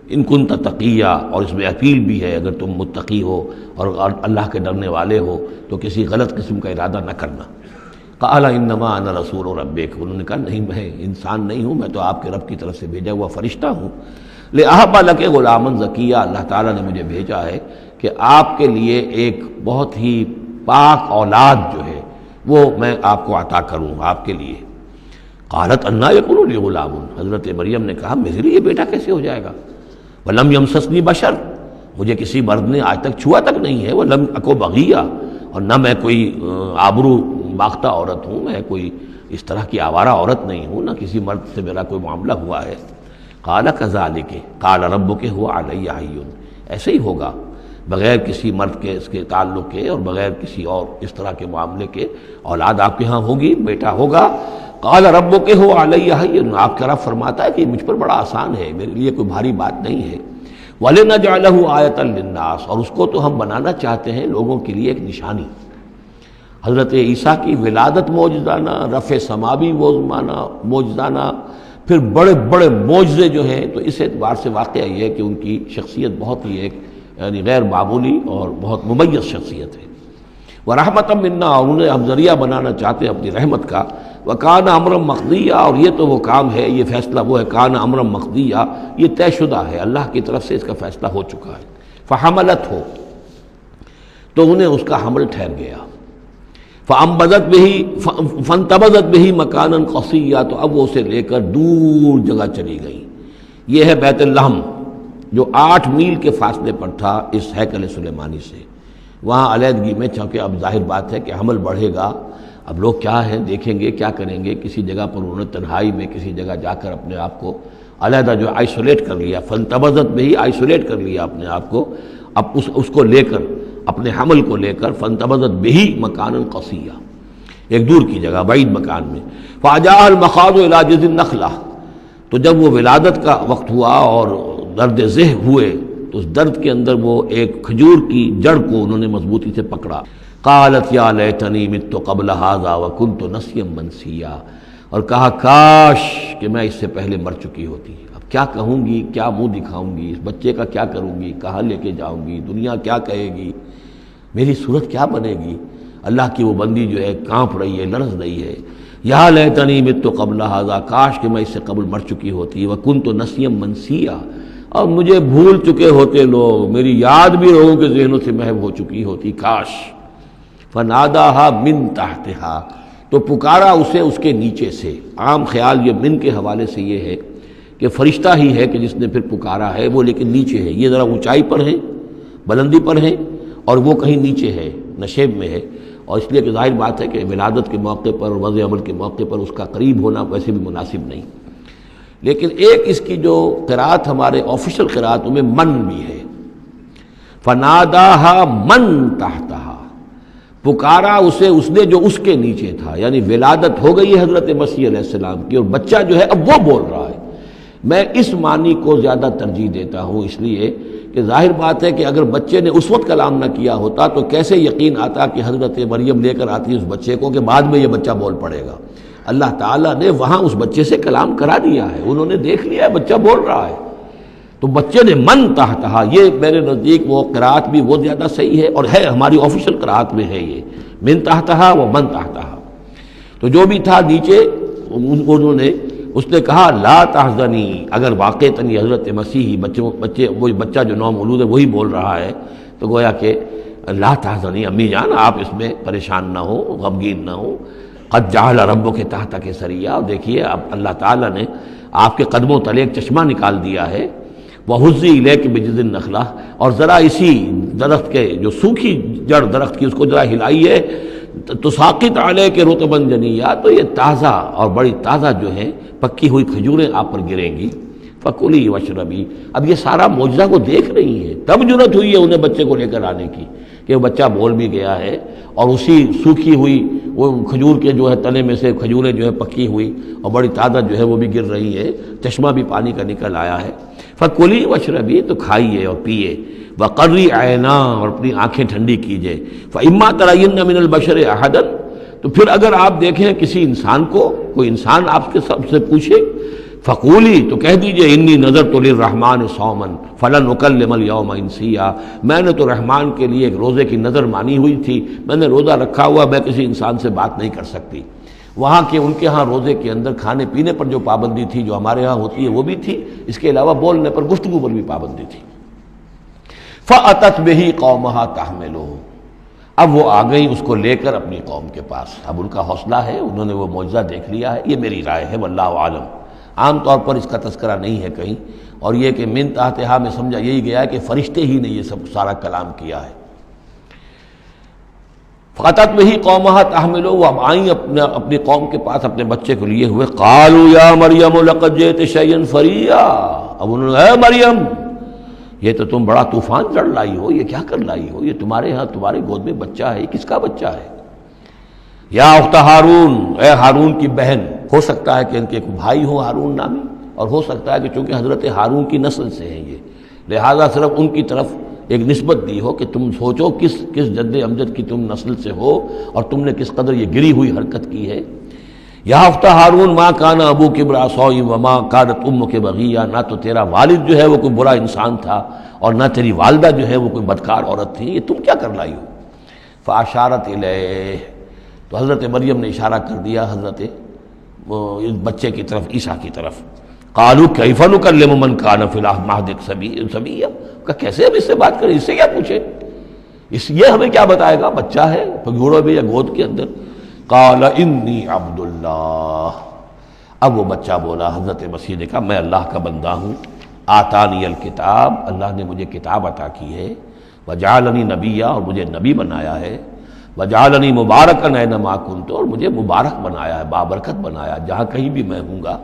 ان کنت تقیہ، اور اس میں اپیل بھی ہے اگر تم متقی ہو اور اللہ کے ڈرنے والے ہو تو کسی غلط قسم کا ارادہ نہ کرنا۔ قال انما انا رسول ربک، انہوں نے کہا نہیں، میں انسان نہیں ہوں، میں تو آپ کے رب کی طرف سے بھیجا ہوا فرشتہ ہوں۔ لأہب لک غلاما زکیہ، اللہ تعالیٰ نے مجھے بھیجا ہے کہ آپ کے لیے ایک بہت ہی پاک اولاد جو ہے وہ میں آپ کو عطا کروں آپ کے لیے۔ قالت انا یکون لی غلام، حضرت مریم نے کہا میرے لیے بیٹا کیسے ہو جائے گا؟ ولم یمسسنی بشر، مجھے کسی مرد نے آج تک چھوا تک نہیں ہے، ولم اکو بغیہ، اور نہ میں کوئی آبرو باختہ عورت ہوں، میں کوئی اس طرح کی آوارہ عورت نہیں ہوں، نہ کسی مرد سے میرا کوئی معاملہ ہوا ہے۔ قال کذالک قال ربک هو علی حی، ایسے ہی ہوگا، بغیر کسی مرد کے اس کے تعلق کے اور بغیر کسی اور اس طرح کے معاملے کے اولاد آپ کے ہاں ہوگی، بیٹا ہوگا۔ قال ربک هو علی حی، آپ کا رب فرماتا ہے کہ مجھ پر بڑا آسان ہے، میرے لیے کوئی بھاری بات نہیں ہے۔ وَلِنَجْعَلَهُ آیَةً لِلنَّاسِ، اور اس کو تو ہم بنانا چاہتے ہیں لوگوں کے لیے ایک نشانی۔ حضرت عیسیٰ کی ولادت معجزانہ، رفع سماوی معجزانہ، پھر بڑے بڑے معجزے جو ہیں، تو اس اعتبار سے واقعہ یہ ہے کہ ان کی شخصیت بہت ہی ایک یعنی غیر معمولی اور بہت ممیز شخصیت ہے۔ وَرَحْمَةً مِنَّا، اور انہیں ہم ذریعہ بنانا چاہتے ہیں اپنی رحمت کا۔ وَكَانَ أَمْرًا مَقْضِيًّا، اور یہ تو وہ کام ہے، یہ فیصلہ وہ ہے، كَانَ أَمْرًا مَقْضِيًّا، یہ طے شدہ ہے، اللہ کی طرف سے اس کا فیصلہ ہو چکا ہے۔ فَحَمَلَتْهُ، تو انہیں اس کا حمل ٹھہر گیا۔ فَانْتَبَذَتْ بِهِ مَكَانًا قَصِيًّا، تو اب وہ اسے لے کر دور جگہ چلی گئی۔ یہ ہے بیت اللحم، جو 8 میل کے فاصلے پر تھا اس ہیکل سلیمانی سے۔ وہاں علیحدگی میں، چونکہ اب ظاہر بات ہے کہ حمل بڑھے گا، اب لوگ کیا ہیں دیکھیں گے، کیا کریں گے، کسی جگہ پر انہوں نے تنہائی میں کسی جگہ جا کر اپنے آپ کو علیحدہ جو آئسولیٹ کر لیا، فانتبذت بہی، آئسولیٹ کر لیا اپنے آپ کو، اب اس کو لے کر، اپنے حمل کو لے کر، فانتبذت بہی مکانا قصیا، ایک دور کی جگہ، بعید مکان میں۔ فاجاء المخاض الى جذع النخلہ، تو جب وہ ولادت کا وقت ہوا اور درد ذہ ہوئے تو اس درد کے اندر وہ ایک کھجور کی جڑ کو انہوں نے مضبوطی سے پکڑا۔ قالت یا لیتنی مت قبل ھذا وکنت نسیا منسیا، اور کہا کاش کہ میں اس سے پہلے مر چکی ہوتی۔ اب کیا کہوں گی، کیا منہ دکھاؤں گی، اس بچے کا کیا کروں گی، کہاں لے کے جاؤں گی، دنیا کیا کہے گی، میری صورت کیا بنے گی۔ اللہ کی وہ بندی جو ہے کانپ رہی ہے، لرز رہی ہے۔ یا لیتنی مت قبل ھذا، کاش کہ میں اس سے قبل مر چکی ہوتی، وکنت نسیا منسیا، اور مجھے بھول چکے ہوتے لوگ، میری یاد بھی لوگوں کے ذہنوں سے محو ہو چکی ہوتی، کاش۔ فناداہا من تحتہا، تو پکارا اسے اس کے نیچے سے۔ عام خیال یہ من کے حوالے سے یہ ہے کہ فرشتہ ہی ہے کہ جس نے پھر پکارا ہے، وہ لیکن نیچے ہے، یہ ذرا اونچائی پر ہے، بلندی پر ہے، اور وہ کہیں نیچے ہے، نشیب میں ہے، اور اس لیے کہ ظاہر بات ہے کہ ولادت کے موقع پر، وضع عمل کے موقع پر اس کا قریب ہونا ویسے بھی مناسب نہیں۔ لیکن ایک اس کی جو قرات ہمارے آفیشل قراتوں میں من بھی ہے، فناداہا من تحتہا، پکارا اسے اس نے جو اس کے نیچے تھا، یعنی ولادت ہو گئی ہے حضرت مسیح علیہ السلام کی اور بچہ جو ہے اب وہ بول رہا ہے۔ میں اس معنی کو زیادہ ترجیح دیتا ہوں، اس لیے کہ ظاہر بات ہے کہ اگر بچے نے اس وقت کلام نہ کیا ہوتا تو کیسے یقین آتا کہ حضرت مریم لے کر آتی اس بچے کو کہ بعد میں یہ بچہ بول پڑے گا۔ اللہ تعالیٰ نے وہاں اس بچے سے کلام کرا دیا ہے، انہوں نے دیکھ لیا ہے بچہ بول رہا ہے، تو بچے نے من تحتہا، یہ میرے نزدیک وہ قرات بھی وہ زیادہ صحیح ہے اور ہے ہماری آفیشیل قرات میں ہے یہ من تحتہا و من تحتہا۔ تو جو بھی تھا نیچے انہوں نے، اس نے کہا لا تحزنی، اگر واقعتاً یہ حضرت مسیحی بچے وہ بچہ جو نو مولود ہے وہی بول رہا ہے تو گویا کہ لا تحزنی، امی جان آپ اس میں پریشان نہ ہو، غمگین نہ ہو، قد جعل ربک تحتک سریا، دیکھیے اب اللہ تعالیٰ نے آپ کے قدموں تلے ایک چشمہ نکال دیا ہے، وَحُزِّ إِلَيْكِ بِجِذْعِ النَّخْلَةِ، اور ذرا اسی درخت کے جو سوکھی جڑ درخت کی اس کو ذرا ہلائیے، تساقط علیک رطبا جنیا، تو یہ تازہ اور بڑی تازہ جو ہے پکی ہوئی کھجوریں آپ پر گریں گی، فَكُلِي وَاشْرَبِي۔ اب یہ سارا معجزہ کو دیکھ رہی ہے، تب جرأت ہوئی ہے انہیں بچے کو لے کر آنے کی کہ وہ بچہ بول بھی گیا ہے اور اسی سوکھی ہوئی وہ کھجور کے جو ہے تنے میں سے کھجوریں جو ہے پکی ہوئی اور بڑی تازہ جو ہے وہ بھی گر رہی ہے، چشمہ بھی پانی کا نکل آیا ہے۔ فَكُلِي وَاشْرَبِي، تو کھائیے اور پیئے، وَقَرِّ عَيْنًا، اور اپنی آنکھیں ٹھنڈی کیجئے، فَإِمَّا تَرَيِنَّ مِنَ الْبَشَرِ أَحَدًا، تو پھر اگر آپ دیکھیں کسی انسان کو، کوئی انسان آپ کے سب سے پوچھے، فقولی، تو کہہ دیجئے انی نذرت للرحمن صوما فلن اکلم اليوم انسیا، میں نے تو رحمان کے لیے ایک روزے کی نظر مانی ہوئی تھی، میں نے روزہ رکھا ہوا، میں کسی انسان سے بات نہیں کر سکتی۔ وہاں کے ان کے ہاں روزے کے اندر کھانے پینے پر جو پابندی تھی جو ہمارے ہاں ہوتی ہے وہ بھی تھی، اس کے علاوہ بولنے پر، گفتگو پر بھی پابندی تھی۔ فأتت بہ قومہا تحملہ، اب وہ آ گئی اس کو لے کر اپنی قوم کے پاس، اب ان کا حوصلہ ہے، انہوں نے وہ معجزہ دیکھ لیا ہے، یہ میری رائے ہے، واللہ عالم، عام طور پر اس کا تذکرہ نہیں ہے کہیں، اور یہ کہ من تحتہا میں سمجھا یہی گیا ہے کہ فرشتے ہی نے یہ سب سارا کلام کیا ہے۔ فاتت بہ قومہا تحملہ، وہ اب آئیں اپنی قوم کے پاس اپنے بچے کو لیے ہوئے، قالوا یا مریم لقد جئت شیئا فریا، اب انہوں نے، اے مریم یہ تو تم بڑا طوفان چڑھ لائی ہو، یہ کیا کر لائی ہو، یہ تمہارے ہاں تمہارے گود میں بچہ ہے، یہ کس کا بچہ ہے؟ یا اخت ہارون، اے ہارون کی بہن، ہو سکتا ہے کہ ان کے کوئی بھائی ہو ہارون نامی، اور ہو سکتا ہے کہ چونکہ حضرت ہارون کی نسل سے ہیں یہ، لہذا صرف ان کی طرف ایک نسبت دی ہو کہ تم سوچو کس جد امجد کی تم نسل سے ہو اور تم نے کس قدر یہ گری ہوئی حرکت کی ہے۔ یا اخت ہارون ما کان ابوک امرأ سوء وما کانت امک بغیہ، نہ تو تیرا والد جو ہے وہ کوئی برا انسان تھا اور نہ تیری والدہ جو ہے وہ کوئی بدکار عورت تھی، یہ تم کیا کر لائی ہو؟ فاشارت الیہ، تو حضرت مریم نے اشارہ کر دیا حضرت اس بچے کی طرف، عیسیٰ کی طرف۔ قالوا کیف نکلم من کان فی المہد صبیا، کہ کیسے ہم اس سے بات کریں، اس سے کیا پوچھیں، یہ ہمیں کیا بتائے گا، بچہ ہے پگھوڑوں میں یا گود کے اندر۔ قال انی عبد اللہ، اب وہ بچہ بولا، حضرت مسیح نے کہا میں اللہ کا بندہ ہوں، آتانی الکتاب، اللہ نے مجھے کتاب عطا کی ہے، وجعلنی نبیا، اور مجھے نبی بنایا ہے، وجعلنی مبارکا اینما کنت، اور مجھے مبارک بنایا ہے، بابرکت بنایا جہاں کہیں بھی میں ہوں گا،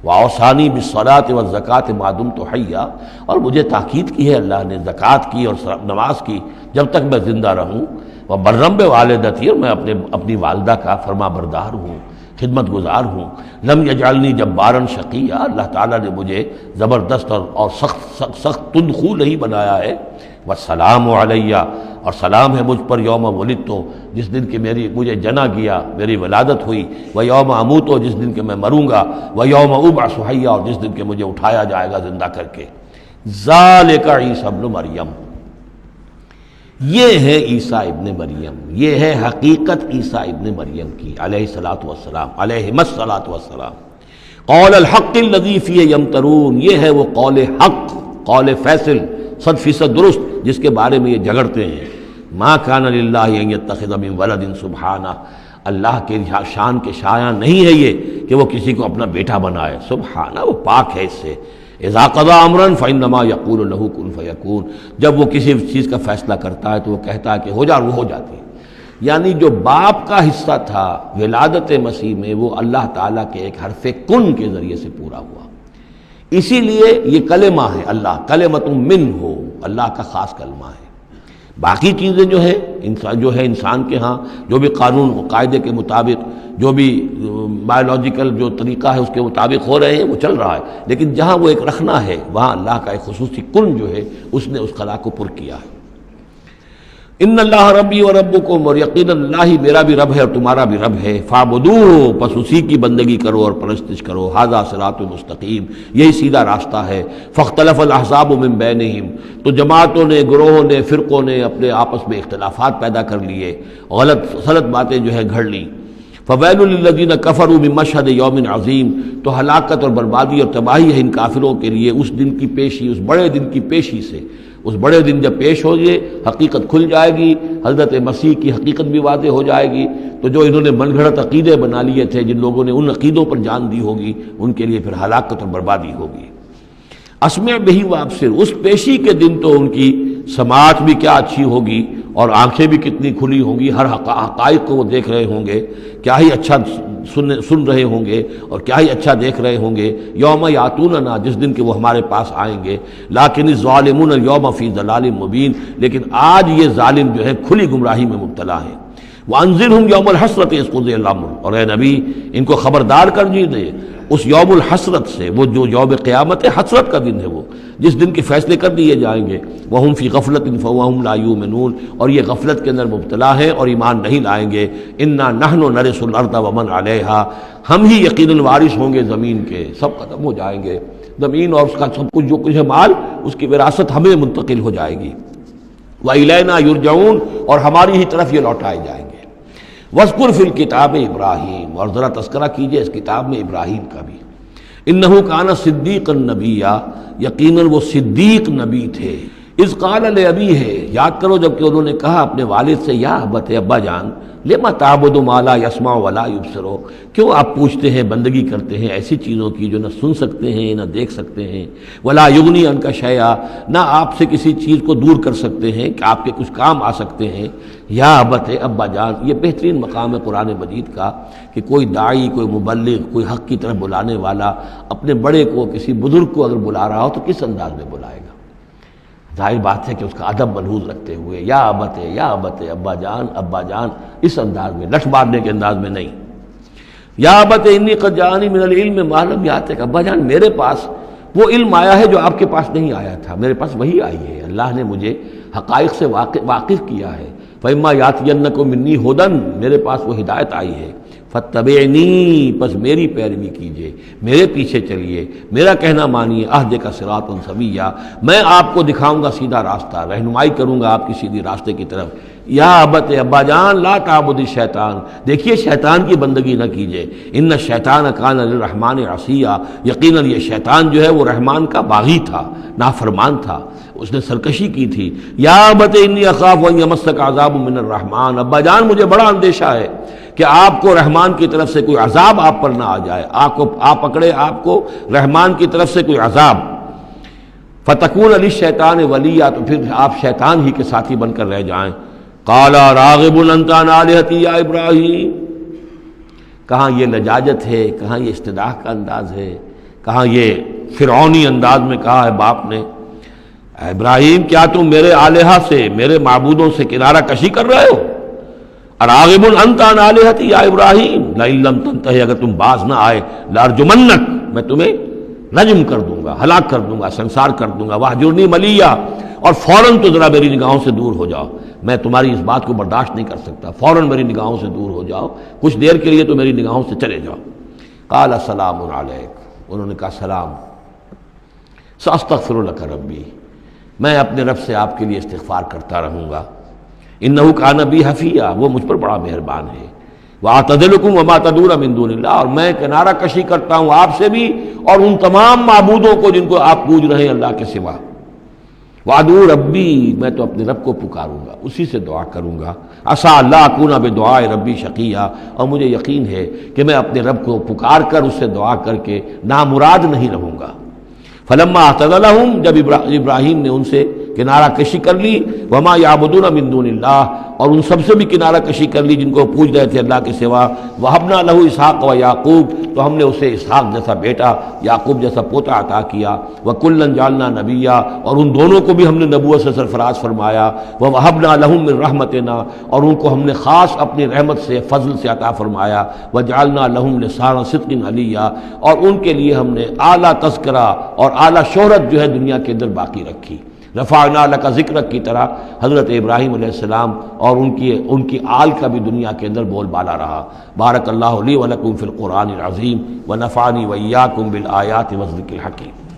واوصانی بالصلاۃ والزکاۃ ما دمت حیا، اور مجھے تاکید کی ہے اللہ نے زکوٰۃ کی اور نماز کی جب تک میں زندہ رہوں، وبرم بوالدتی، اور میں اپنی والدہ کا فرما بردار ہوں، خدمت گزار ہوں، لم یجعلنی جبارا شقیا، اللہ تعالیٰ نے مجھے زبردست اور سخت تندخو نہیں بنایا ہے، والسلام علیہ، اور سلام ہے مجھ پر یوم ولدت، جس دن کہ مجھے جنا گیا، میری ولادت ہوئی، و یوم اموت، جس دن کہ میں مروں گا، و یوم ابعث حیا، اور جس دن کہ مجھے اٹھایا جائے گا زندہ کر کے۔ ذالک عیسی ابن مریم، یہ ہے عیسیٰ ابن مریم، یہ ہے حقیقت عیسیٰ ابن مریم کی علیہ الصلاۃ والسلام، علیہم الصلاۃ والسلام۔ قول الحق الذی فیہ یمترون، یہ ہے وہ قول حق، قول فیصل 100% درست جس کے بارے میں یہ جھگڑتے ہیں۔ ما کان للہ ان یتخذ من ولد سبحانہ، اللہ کے شان کے شایع نہیں ہے یہ کہ وہ کسی کو اپنا بیٹا بنائے، سبحانہ، وہ پاک ہے اس سے۔ اذا قضى امرا فانما يقول له كن فيكون، جب وہ کسی چیز کا فیصلہ کرتا ہے تو وہ کہتا ہے کہ ہو جا، وہ ہو جاتی ہے۔ یعنی جو باپ کا حصہ تھا ولادت مسیح میں، وہ اللہ تعالیٰ کے ایک حرف کن کے ذریعے سے پورا ہوا، اسی لیے یہ کلمہ ہے، اللہ کلمۃ من ہو، اللہ کا خاص کلمہ ہے۔ باقی چیزیں جو ہے انسان کے ہاں جو بھی قانون و قاعدے کے مطابق، جو بھی بایولوجیکل جو طریقہ ہے اس کے مطابق ہو رہے ہیں وہ چل رہا ہے، لیکن جہاں وہ ایک رکھنا ہے وہاں اللہ کا ایک خصوصی کن جو ہے اس نے اس خلا کو پر کیا ہے۔ ان اللہ ربی و ربکم، اور یقیناً اللہ ہی میرا بھی رب ہے اور تمہارا بھی رب ہے، فاعبدوہ، پس اسی کی بندگی کرو اور پرستش کرو، ھذا صراط مستقیم، یہی سیدھا راستہ ہے۔ فاختلف الاحزاب من بینہم، تو جماعتوں نے، گروہوں نے، فرقوں نے اپنے آپس میں اختلافات پیدا کر لیے، غلط باتیں جو ہے گھڑ لیں۔ فویل للذین کفروا من مشہد یوم عظیم، تو ہلاکت اور بربادی اور تباہی ہے ان کافروں کے لیے اس دن کی پیشی، اس بڑے دن کی پیشی سے۔ اس بڑے دن جب پیش ہو یہ حقیقت کھل جائے گی، حضرت مسیح کی حقیقت بھی واضح ہو جائے گی، تو جو انہوں نے من گھڑت عقیدے بنا لیے تھے، جن لوگوں نے ان عقیدوں پر جان دی ہوگی، ان کے لیے پھر ہلاکت اور بربادی ہوگی۔ اسمع بہی وابصر، اس پیشی کے دن تو ان کی سماعت بھی کیا اچھی ہوگی اور آنکھیں بھی کتنی کھلی ہوں گی، ہر حقائق کو وہ دیکھ رہے ہوں گے، کیا ہی اچھا سن رہے ہوں گے اور کیا ہی اچھا دیکھ رہے ہوں گے۔ یوم یاتوننا، جس دن کہ وہ ہمارے پاس آئیں گے، لیکن الظالمون اليوم فی ضلال مبین، لیکن آج یہ ظالم جو ہے کھلی گمراہی میں مبتلا ہے۔ وانذرہم یوم الحسرۃ اذ قضی الامر، اور اے نبی ان کو خبردار کر دیجیے اس یوم الحسرت سے، وہ جو یوم قیامت ہے، حسرت کا دن ہے وہ، جس دن کے فیصلے کر دیے جائیں گے۔ وہم فی غفلۃ فہم لا یؤمنون، اور یہ غفلت کے اندر مبتلا ہیں اور ایمان نہیں لائیں گے۔ انا نحن نرث الارض ومن علیہا، ہم ہی یقیناً وارث ہوں گے زمین کے، سب ختم ہو جائیں گے، زمین اور اس کا سب کچھ جو کچھ ہے مال، اس کی وراثت ہمیں منتقل ہو جائے گی۔ وَإِلَيْنَا يُرْجَعُونَ، اور ہماری ہی طرف یہ لوٹائے جائیں گے۔ وَاذْكُرْ فِي الْكِتَابِ ابراہیم، اور ذرا تذکرہ کیجئے اس کتاب میں ابراہیم کا بھی۔ انہ کان صدیقا نبیا، یقیناً وہ صدیق نبی تھے۔ اذ قال لابیہ، یاد کرو جب کہ انہوں نے کہا اپنے والد سے، یا ابت، ابا جان، لما تعبد ما لا يسمع ولا يبصر، کیوں آپ پوچھتے ہیں، بندگی کرتے ہیں ایسی چیزوں کی جو نہ سن سکتے ہیں نہ دیکھ سکتے ہیں، ولا یغنی عنک شیئا، نہ آپ سے کسی چیز کو دور کر سکتے ہیں کہ آپ کے کچھ کام آ سکتے ہیں۔ یا ابت، ابا جان، یہ بہترین مقام ہے قرآن مجید کا کہ کوئی داعی، کوئی مبلغ، کوئی حق کی طرف بلانے والا اپنے بڑے کو، کسی بزرگ کو اگر بلا رہا ہو تو کس انداز میں بلائے گا؟ ظاہر بات ہے کہ اس کا ادب ملحوظ رکھتے ہوئے، یا ابت، یا ابت، ابا جان، ابا جان، اس انداز میں، لٹ مارنے کے انداز میں نہیں۔ یا ابت انی قد جاءنی من العلم ما لم یاتک، ابا جان میرے پاس وہ علم آیا ہے جو آپ کے پاس نہیں آیا تھا، میرے پاس وہی آئی ہے، اللہ نے مجھے حقائق سے واقف کیا ہے۔ فإما یأتینکم منی ھدی، میرے پاس وہ ہدایت آئی ہے، فاتبعنی، پس میری پیروی کیجئے، میرے پیچھے چلیے، میرا کہنا مانیے، اہدک صراطا سویا، میں آپ کو دکھاؤں گا سیدھا راستہ، رہنمائی کروں گا آپ کی سیدھی راستے کی طرف۔ یا ابت، ابا جان، لا تعبد الشیطان، دیکھیے شیطان کی بندگی نہ کیجئے، ان الشیطان کان للرحمن عصیا، یقیناً یہ شیطان جو ہے وہ رحمان کا باغی تھا، نافرمان تھا، اس نے سرکشی کی تھی۔ یا ابت انی اخاف ان یمسک عذاب من الرحمن، ابا جان مجھے بڑا اندیشہ ہے کہ آپ کو رحمان کی طرف سے کوئی عذاب آپ پر نہ آ جائے، آپ پکڑے آپ کو رحمان کی طرف سے کوئی عذاب۔ فتکون للشیطان ولیا، تو پھر آپ شیطان ہی کے ساتھی بن کر رہ جائیں۔ قال راغب انت عن آلہتی یا ابراہیم، کہاں یہ لجاجت ہے، کہاں یہ استدعاء کا انداز ہے، کہاں یہ فرعونی انداز میں کہا ہے باپ نے، اے ابراہیم کیا تم میرے آلہہ سے، میرے معبودوں سے کنارہ کشی کر رہے ہو؟ اراغب انت عن آلہتی یا ابراہیم لئن لم تنتہی، اگر تم باز نہ آئے، لارجمنک، میں تمہیں رجم کر دوں گا، ہلاک کر دوں گا، سنسار کر دوں گا، واہجرنی ملیہ، اور فوراً تو ذرا میری نگاہوں سے دور ہو جاؤ، میں تمہاری اس بات کو برداشت نہیں کر سکتا، فوراً میری نگاہوں سے دور ہو جاؤ، کچھ دیر کے لیے تو میری نگاہوں سے چلے جاؤ۔ قال سلام علیک، انہوں نے کہا سلام، ساستغفر لک ربی، میں اپنے رب سے آپ کے لیے استغفار کرتا رہوں گا، انہ کان بی حفیہ، وہ مجھ پر بڑا مہربان ہے، واعتزلکم وما تدعون من دون اللہ، اور میں کنارہ کشی کرتا ہوں آپ سے بھی اور ان تمام معبودوں کو جن کو آپ پوج رہے ہیں اللہ کے سوا۔ وادعو ربی، میں تو اپنے رب کو پکاروں گا، اسی سے دعا کروں گا، عسیٰ اللہ اکون بدعاء ربی شقیہ، اور مجھے یقین ہے کہ میں اپنے رب کو پکار کر اس سے دعا کر کے نامراد نہیں رہوں گا۔ فلما اعتزلہم، جب ابراہیم نے ان سے کنارہ کشی کر لی، وما یعبدون من دون اللہ، اور ان سب سے بھی کنارہ کشی کر لی جن کو پوج رہے تھے اللہ کے سوا، وہبنا لہ اسحاق و یعقوب، تو ہم نے اسے اسحاق جیسا بیٹا، یعقوب جیسا پوتا عطا کیا، وکلا جعلنا نبیا، اور ان دونوں کو بھی ہم نے نبوت سے سرفراز فرمایا، ووہبنا لہم من رحمتنا، اور ان کو ہم نے خاص اپنی رحمت سے فضل سے عطا فرمایا، وجعلنا لہم لسان صدق علیا، اور ان کے لیے ہم نے اعلیٰ تذکرہ اور اعلیٰ شہرت جو ہے دنیا کے اندر باقی رکھی۔ رفعنا لک ذکرک کی طرح حضرت ابراہیم علیہ السلام اور ان کی آل کا بھی دنیا کے اندر بول بالا رہا۔ بارک اللہ لی ولکم فی القرآن العظیم ونفعنی وإیاکم بالآیات والذکر الحکیم۔